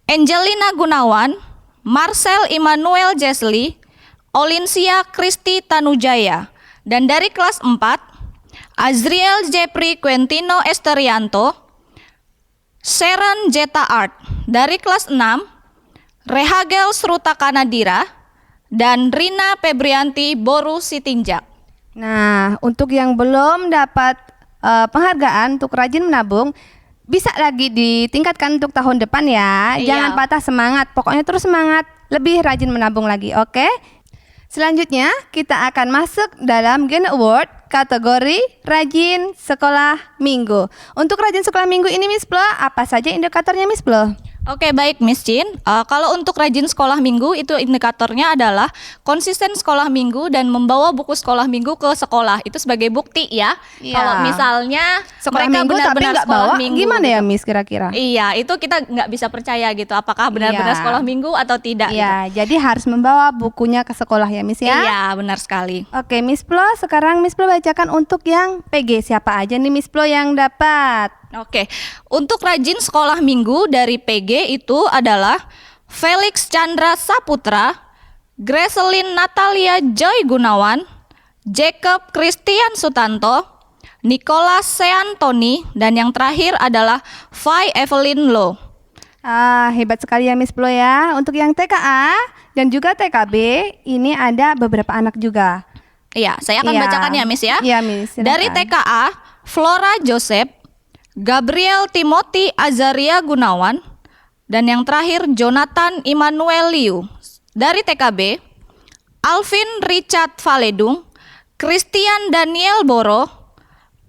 Angelina Gunawan, Marcel Immanuel Jesli, Olincia Kristi Tanujaya. Dan dari kelas 4 Azriel Jepri Quentino Esterianto, Sharon Jeta Art. Dari kelas 6 Rehagel Sruta Kanadira, dan Rina Febrianti Boru Sitinjak. Nah, untuk yang belum dapat penghargaan untuk rajin menabung, bisa lagi ditingkatkan untuk tahun depan ya. Iya. Jangan patah semangat, pokoknya terus semangat, lebih rajin menabung lagi, oke? Selanjutnya kita akan masuk dalam Gen Award kategori rajin sekolah minggu. Untuk rajin sekolah minggu ini Miss Flo, apa saja indikatornya Miss Flo? Oke, baik Miss Chin. Kalau untuk rajin sekolah minggu itu indikatornya adalah konsisten sekolah minggu dan membawa buku sekolah minggu ke sekolah. Itu sebagai bukti ya. Iya. Kalau misalnya Sekolah mereka minggu tapi benar-benar nggak sekolah bawa, minggu, gimana ya gitu. Miss kira-kira? Iya, itu kita nggak bisa percaya gitu. Apakah benar-benar Iya. sekolah minggu atau tidak? Iya, jadi harus membawa bukunya ke sekolah ya Miss gitu. ya? Iya, benar sekali. Oke Miss Flo, sekarang Miss Flo bacakan untuk yang PG. Siapa aja nih Miss Flo yang dapat? Oke, untuk rajin sekolah minggu dari PG itu adalah Felix Chandra Saputra, Gracelyn Natalia Joy Gunawan, Jacob Christian Sutanto, Nicholas Seantoni, dan yang terakhir adalah Vi Evelyn Low. Hebat sekali ya Miss Plo ya. Untuk yang TKA dan juga TKB ini ada beberapa anak juga. Iya, saya akan bacakan ya Miss ya. Iya Miss. Silakan. Dari TKA, Flora Joseph, Gabriel Timothy Azaria Gunawan, dan yang terakhir Jonathan Immanuel Liu. Dari TKB, Alvin Richard Valedung, Christian Daniel Boro,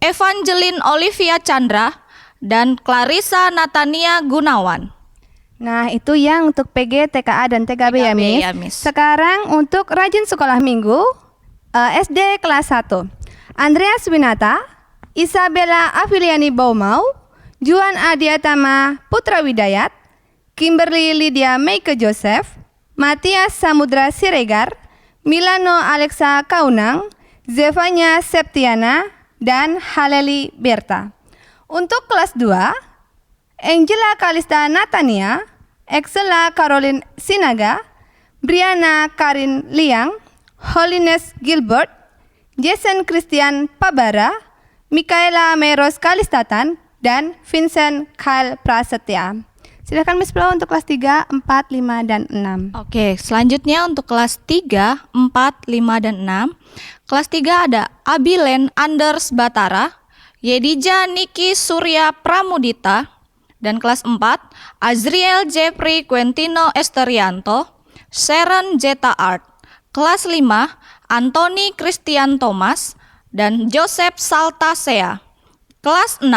Evangeline Olivia Chandra, dan Clarissa Natania Gunawan. Nah, itu yang untuk PG, TKA, dan TKB ya, Miss. Sekarang untuk rajin sekolah minggu, SD kelas 1. Andreas Winata, Isabella Afiliani Baumau, Juan Adiatama Putra Widayat, Kimberly Lydia Meike Joseph, Matias Samudra Siregar, Milano Alexa Kaunang, Zevanya Septiana, dan Haleli Berta. Untuk kelas 2, Angela Kalista Natania, Excella Caroline Sinaga, Brianna Karin Liang, Holiness Gilbert, Jason Christian Pabara, Mikaela Meros Kalistatan, dan Vincent Kyle Prasetya. Silakan Miss Plo untuk kelas 3, 4, 5, dan 6. Oke, selanjutnya untuk kelas 3, 4, 5, dan 6. Kelas 3 ada Abilen Anders Batara, Yedija Niki Surya Pramudita, dan kelas 4 Azriel Jeffrey Quentino Esterianto, Sharon Jeta Art. Kelas 5 Anthony Christian Thomas, dan Joseph Saltasea. Kelas 6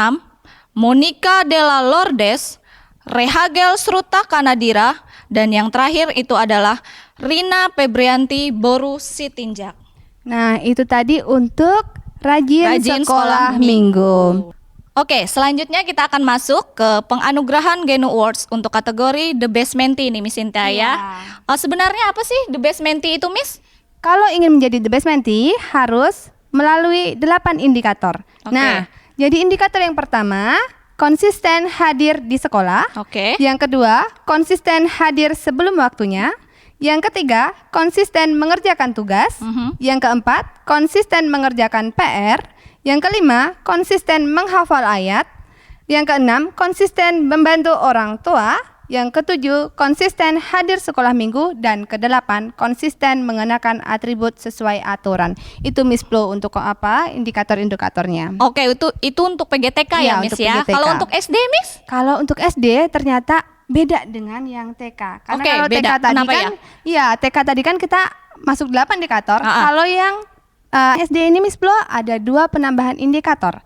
Monica Della Lourdes, Rehagel Sruta Kanadira, dan yang terakhir itu adalah Rina Febrianti Boru Sitinjak. Nah, itu tadi untuk rajin sekolah minggu. Oke, selanjutnya kita akan masuk ke penganugerahan Genu Awards untuk kategori The Best Mentee nih Miss Sinta ya. Sebenarnya apa sih The Best Mentee itu Miss? Kalau ingin menjadi The Best Mentee harus melalui 8 indikator. Nah, jadi indikator yang pertama, konsisten hadir di sekolah. Yang kedua, konsisten hadir sebelum waktunya. Yang ketiga, konsisten mengerjakan tugas. Yang keempat, konsisten mengerjakan PR. Yang kelima, konsisten menghafal ayat. Yang keenam, konsisten membantu orang tua. Yang ketujuh, konsisten hadir sekolah minggu. Dan kedelapan, konsisten mengenakan atribut sesuai aturan. Itu Miss Plo untuk apa? Indikator-indikatornya. Oke, itu untuk PGTK ya Miss ya. Kalau untuk SD Miss? Kalau untuk SD ternyata beda dengan yang TK. Karena kalau TK tadi kan, TK tadi kan kita masuk 8 indikator. Kalau yang SD ini Miss Plo ada 2 penambahan indikator.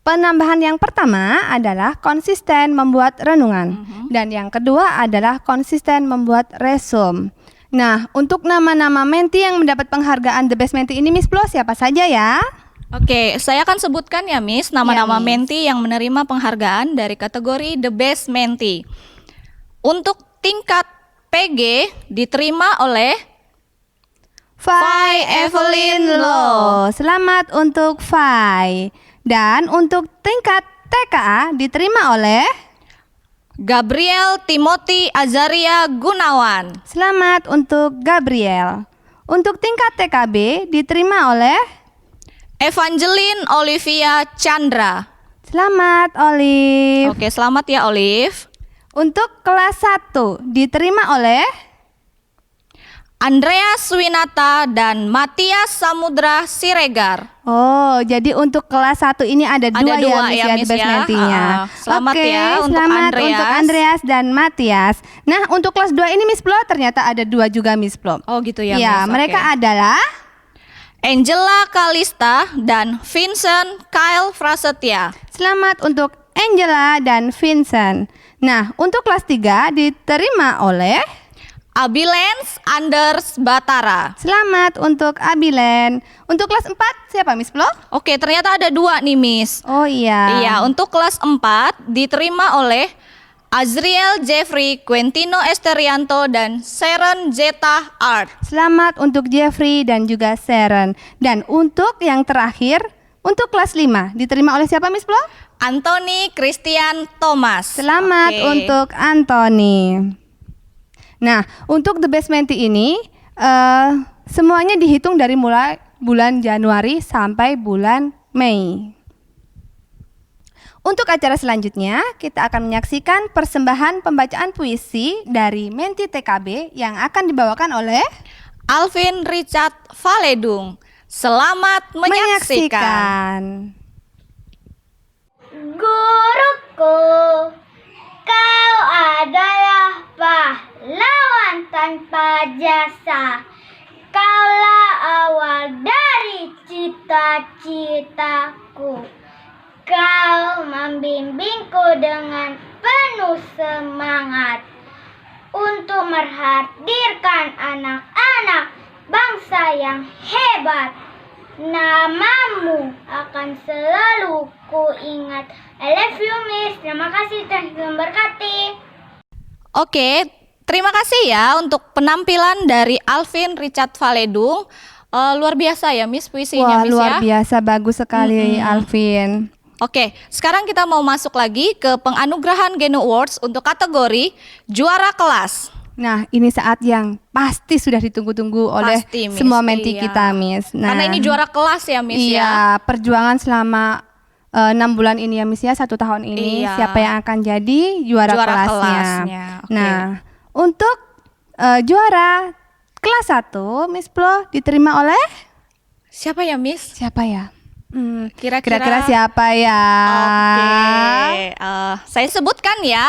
Penambahan yang pertama adalah konsisten membuat renungan. Dan yang kedua adalah konsisten membuat resume. Nah, untuk nama-nama mentee yang mendapat penghargaan The Best Mentee ini Miss Plo siapa saja ya? Oke, saya akan sebutkan ya Miss nama-nama mentee yang menerima penghargaan dari kategori The Best Mentee. Untuk tingkat PG diterima oleh Fai Evelyn Lo. Selamat untuk Fai. Dan untuk tingkat TKA diterima oleh Gabriel Timothy Azaria Gunawan. Selamat untuk Gabriel. Untuk tingkat TKB diterima oleh Evangeline Olivia Chandra. Selamat Olive. Oke, selamat ya Olive. Untuk kelas 1 diterima oleh Andreas Winata dan Matias Samudra Siregar. Oh, jadi untuk kelas 1 ini ada 2 ya Miss The Best Mentee-nya. Selamat ya untuk selamat Andreas. untuk Andreas dan Matias. Nah, untuk kelas 2 ini Miss Plo ternyata ada 2 juga Miss Plo. Oh gitu ya Ya, Miss. mereka adalah Angela Kalista dan Vincent Kyle Prasetya. Selamat untuk Angela dan Vincent. Nah, untuk kelas 3 diterima oleh Abilens Anders Batara. Selamat untuk Abilen. Untuk kelas 4 siapa Miss Plo? Oke, ternyata ada 2 nih Miss. Oh iya. Iya, untuk kelas 4 diterima oleh Azriel Jeffrey Quentino Esterianto dan Sharon Jeta Art. Selamat untuk Jeffrey dan juga Sharon. Dan untuk yang terakhir, untuk kelas 5 diterima oleh siapa Miss Plo? Anthony Christian Thomas. Selamat untuk Anthony. Nah, untuk The Best Mentee ini semuanya dihitung dari mulai bulan Januari sampai bulan Mei. Untuk acara selanjutnya, kita akan menyaksikan persembahan pembacaan puisi dari Menti TKB yang akan dibawakan oleh Alvin Richard Valedung. Selamat menyaksikan. Guruku, kau adalah pahlawan tanpa jasa. Kaulah awal dari cita-citaku. Kau membimbingku dengan penuh semangat untuk menghadirkan anak-anak bangsa yang hebat. Namamu akan selalu kuingat. I love you, Miss. Terima kasih, Tuhan memberkati. Oke, terima kasih ya untuk penampilan dari Alvin Richard Valedung. Luar biasa ya Miss puisinya. Wah, Miss luar ya. biasa, bagus sekali Alvin. Oke, sekarang kita mau masuk lagi ke penganugerahan Geno Awards untuk kategori juara kelas. Nah, ini saat yang pasti sudah ditunggu-tunggu oleh Pasti, Miss. semua menti Iya. kita, Miss. Nah, Karena ini juara kelas ya Miss iya, ya. perjuangan selama 6 bulan ini ya Miss ya, 1 tahun ini. Iya. Siapa yang akan jadi juara kelasnya. Oke. Nah, untuk juara kelas 1, Miss Plo diterima oleh siapa ya Miss? Siapa ya? Kira-kira siapa ya? Oke, saya sebutkan ya.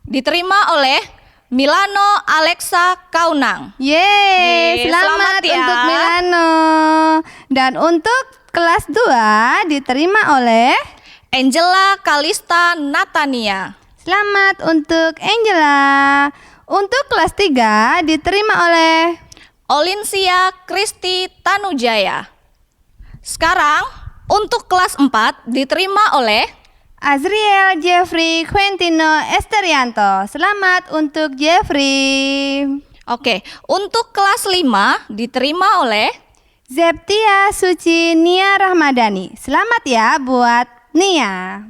Diterima oleh Milano Alexa Kaunang. Yeay, selamat ya. untuk Milano. Dan untuk kelas 2 diterima oleh Angela Kalista Natania. Selamat untuk Angela. Untuk kelas 3 diterima oleh Olinsia Kristi Tanujaya. Sekarang untuk kelas 4 diterima oleh Azriel Jeffrey Quentino Esterianto. Selamat untuk Jeffrey. Oke, untuk kelas 5 diterima oleh Zeptia Suci Nia Rahmadani. Selamat ya buat Nia.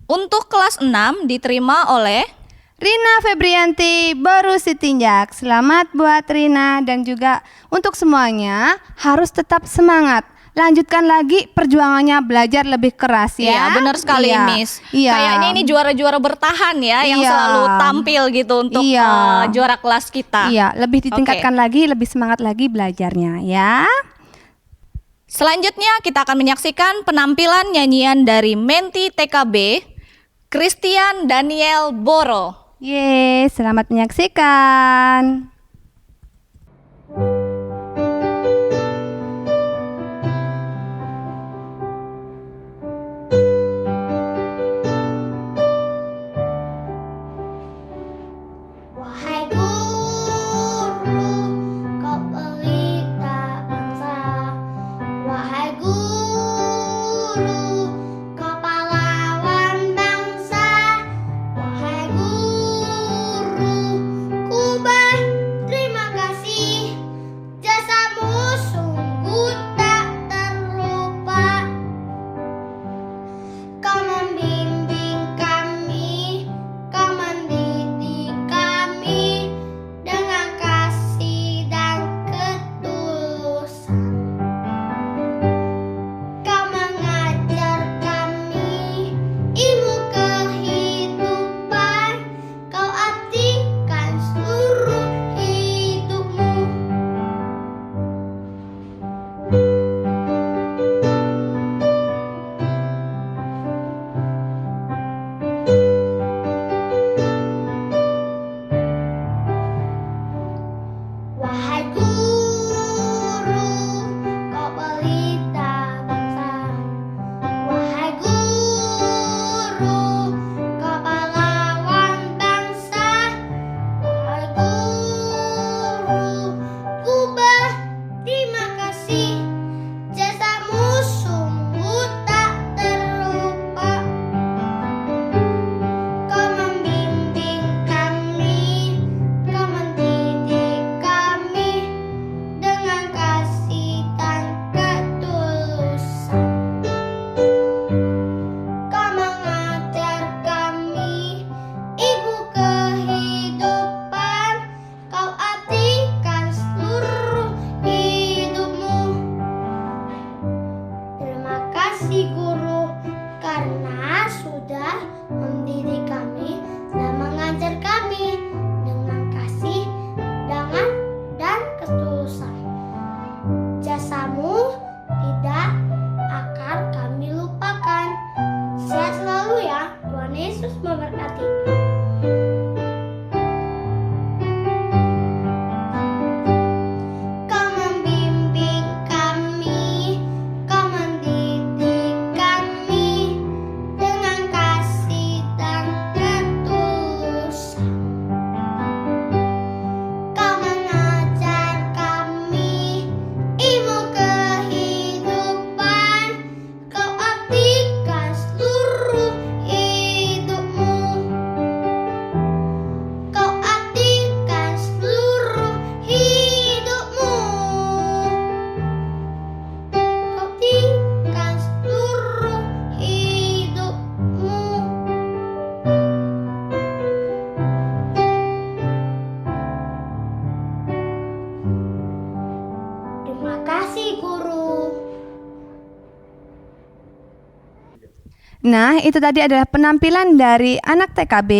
Untuk kelas 6 diterima oleh Rina Febrianti Boru Sitinjak. Selamat buat Rina dan juga untuk semuanya harus tetap semangat. Lanjutkan lagi perjuangannya, belajar lebih keras ya. Iya, benar sekali Iya. Miss. Iya. Kayaknya ini juara-juara bertahan ya yang Iya. selalu tampil gitu untuk juara kelas kita. Iya, lebih ditingkatkan lagi, lebih semangat lagi belajarnya ya. Selanjutnya kita akan menyaksikan penampilan nyanyian dari Menti TKB, Christian Daniel Boro. Yeay, selamat menyaksikan. Wahai guru, kau pelita bangsa. Wahai guru, kau pahlawan bangsa. Wahai guru, ku berterima kasih. Jasamu sungguh tak terlupa. Kau membimbing kami, kau mendidik kami dengan kasih dan ketulusan. Kau mengajar Nah, itu tadi adalah penampilan dari anak TKB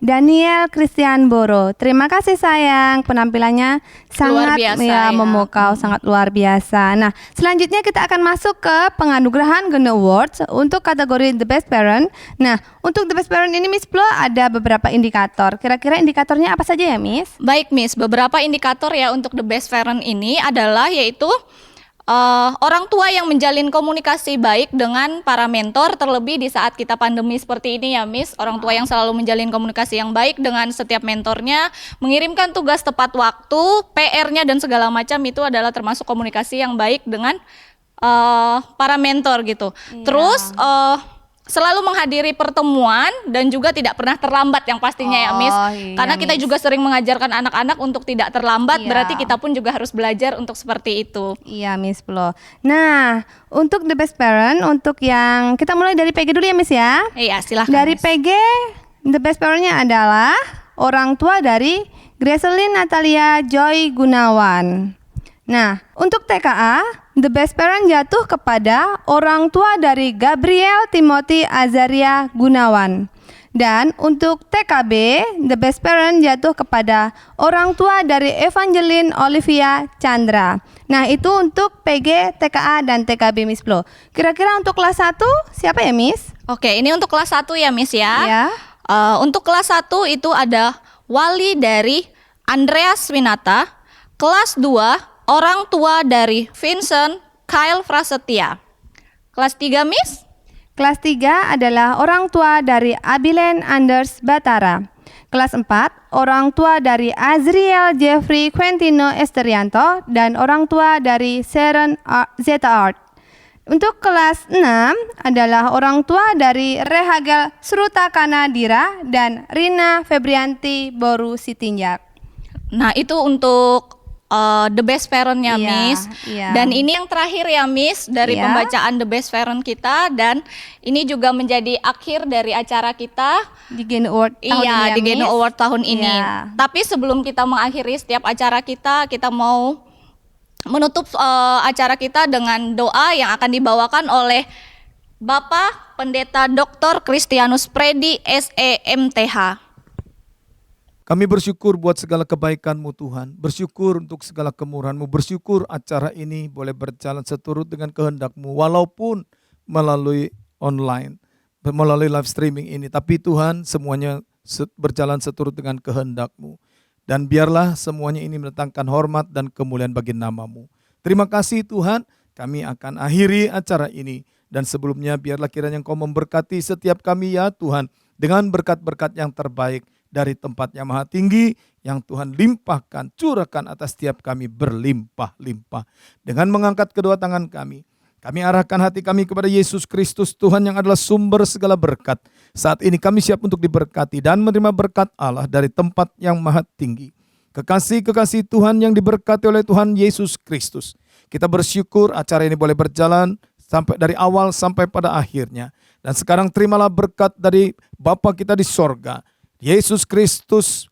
Daniel Christian Boro. Terima kasih sayang, penampilannya sangat biasa, ya, ya. memukau, sangat luar biasa. Nah, selanjutnya kita akan masuk ke penganugerahan Geno Awards untuk kategori The Best Parent. Nah, untuk The Best Parent ini Miss Plo ada beberapa indikator. Kira-kira indikatornya apa saja ya Miss? Baik Miss, beberapa indikator ya untuk the best parent ini adalah yaitu orang tua yang menjalin komunikasi baik dengan para mentor, terlebih di saat kita pandemi seperti ini ya Miss. Orang tua yang selalu menjalin komunikasi yang baik dengan setiap mentornya, mengirimkan tugas tepat waktu, PR-nya dan segala macam itu adalah termasuk komunikasi yang baik dengan para mentor gitu. Terus selalu menghadiri pertemuan dan juga tidak pernah terlambat yang pastinya ya Miss. Karena kita juga sering mengajarkan anak-anak untuk tidak terlambat, berarti kita pun juga harus belajar untuk seperti itu. Iya Miss Plo. Nah, untuk The Best Parent, untuk yang kita mulai dari PG dulu ya Miss ya. Iya, silahkan Dari Miss. PG, The Best Parent-nya adalah orang tua dari Gracelyn Natalia Joy Gunawan. Nah, untuk TKA, The Best Parent jatuh kepada orang tua dari Gabriel Timothy Azaria Gunawan. Dan untuk TKB, The Best Parent jatuh kepada orang tua dari Evangeline Olivia Chandra. Nah, itu untuk PG, TKA, dan TKB Miss Plo. Kira-kira untuk kelas 1, siapa ya Miss? Oke, ini untuk kelas 1 ya Miss ya. Ya. Untuk kelas 1 itu ada wali dari Andreas Winata. Kelas 2, orang tua dari Vincent Kyle Prasetya. Kelas 3 Miss? Kelas 3 adalah orang tua dari Abilen Anders Batara. Kelas 4, orang tua dari Azriel Jeffrey Quentino Esterianto dan orang tua dari Sharon Zeta Art. Untuk kelas 6 adalah orang tua dari Rehagel Srutakana Dira dan Rina Febrianti Boru Sitinjak. Nah, itu untuk The Best Parent-nya Iya, Miss. iya. Dan ini yang terakhir ya Miss dari Iya. pembacaan The Best Parent kita, dan ini juga menjadi akhir dari acara kita Di Geno Award tahun ini ya, di Geno Miss? Award tahun ini. Iya. Tapi sebelum kita mengakhiri setiap acara kita mau menutup acara kita dengan doa yang akan dibawakan oleh Bapak Pendeta Dr. Christianus Predi SEMTH. Kami bersyukur buat segala kebaikan-Mu Tuhan, bersyukur untuk segala kemurahan-Mu, bersyukur acara ini boleh berjalan seturut dengan kehendak-Mu, walaupun melalui online, melalui live streaming ini. Tapi Tuhan, semuanya berjalan seturut dengan kehendak-Mu. Dan biarlah semuanya ini mendatangkan hormat dan kemuliaan bagi nama-Mu. Terima kasih Tuhan, kami akan akhiri acara ini. Dan sebelumnya biarlah kiranya Engkau memberkati setiap kami ya Tuhan, dengan berkat-berkat yang terbaik dari tempat yang maha tinggi yang Tuhan limpahkan, curahkan atas setiap kami berlimpah-limpah. Dengan mengangkat kedua tangan kami arahkan hati kami kepada Yesus Kristus Tuhan yang adalah sumber segala berkat. Saat ini kami siap untuk diberkati dan menerima berkat Allah dari tempat yang maha tinggi. Kekasih-kekasih Tuhan yang diberkati oleh Tuhan Yesus Kristus. Kita bersyukur acara ini boleh berjalan sampai dari awal sampai pada akhirnya. Dan sekarang terimalah berkat dari Bapa kita di sorga, Yesus Kristus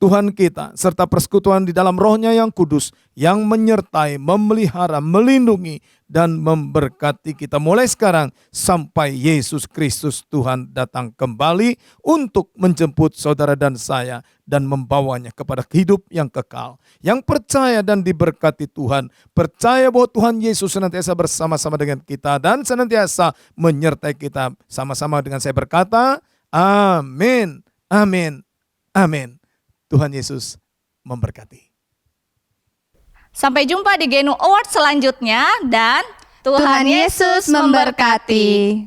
Tuhan kita, serta persekutuan di dalam Roh-Nya yang kudus, yang menyertai, memelihara, melindungi, dan memberkati kita mulai sekarang sampai Yesus Kristus Tuhan datang kembali untuk menjemput saudara dan saya dan membawanya kepada hidup yang kekal. Yang percaya dan diberkati Tuhan, percaya bahwa Tuhan Yesus senantiasa bersama-sama dengan kita dan senantiasa menyertai kita. Sama-sama dengan saya berkata, amin. Amin, amin. Tuhan Yesus memberkati. Sampai jumpa di Geno Award selanjutnya dan Tuhan Yesus memberkati.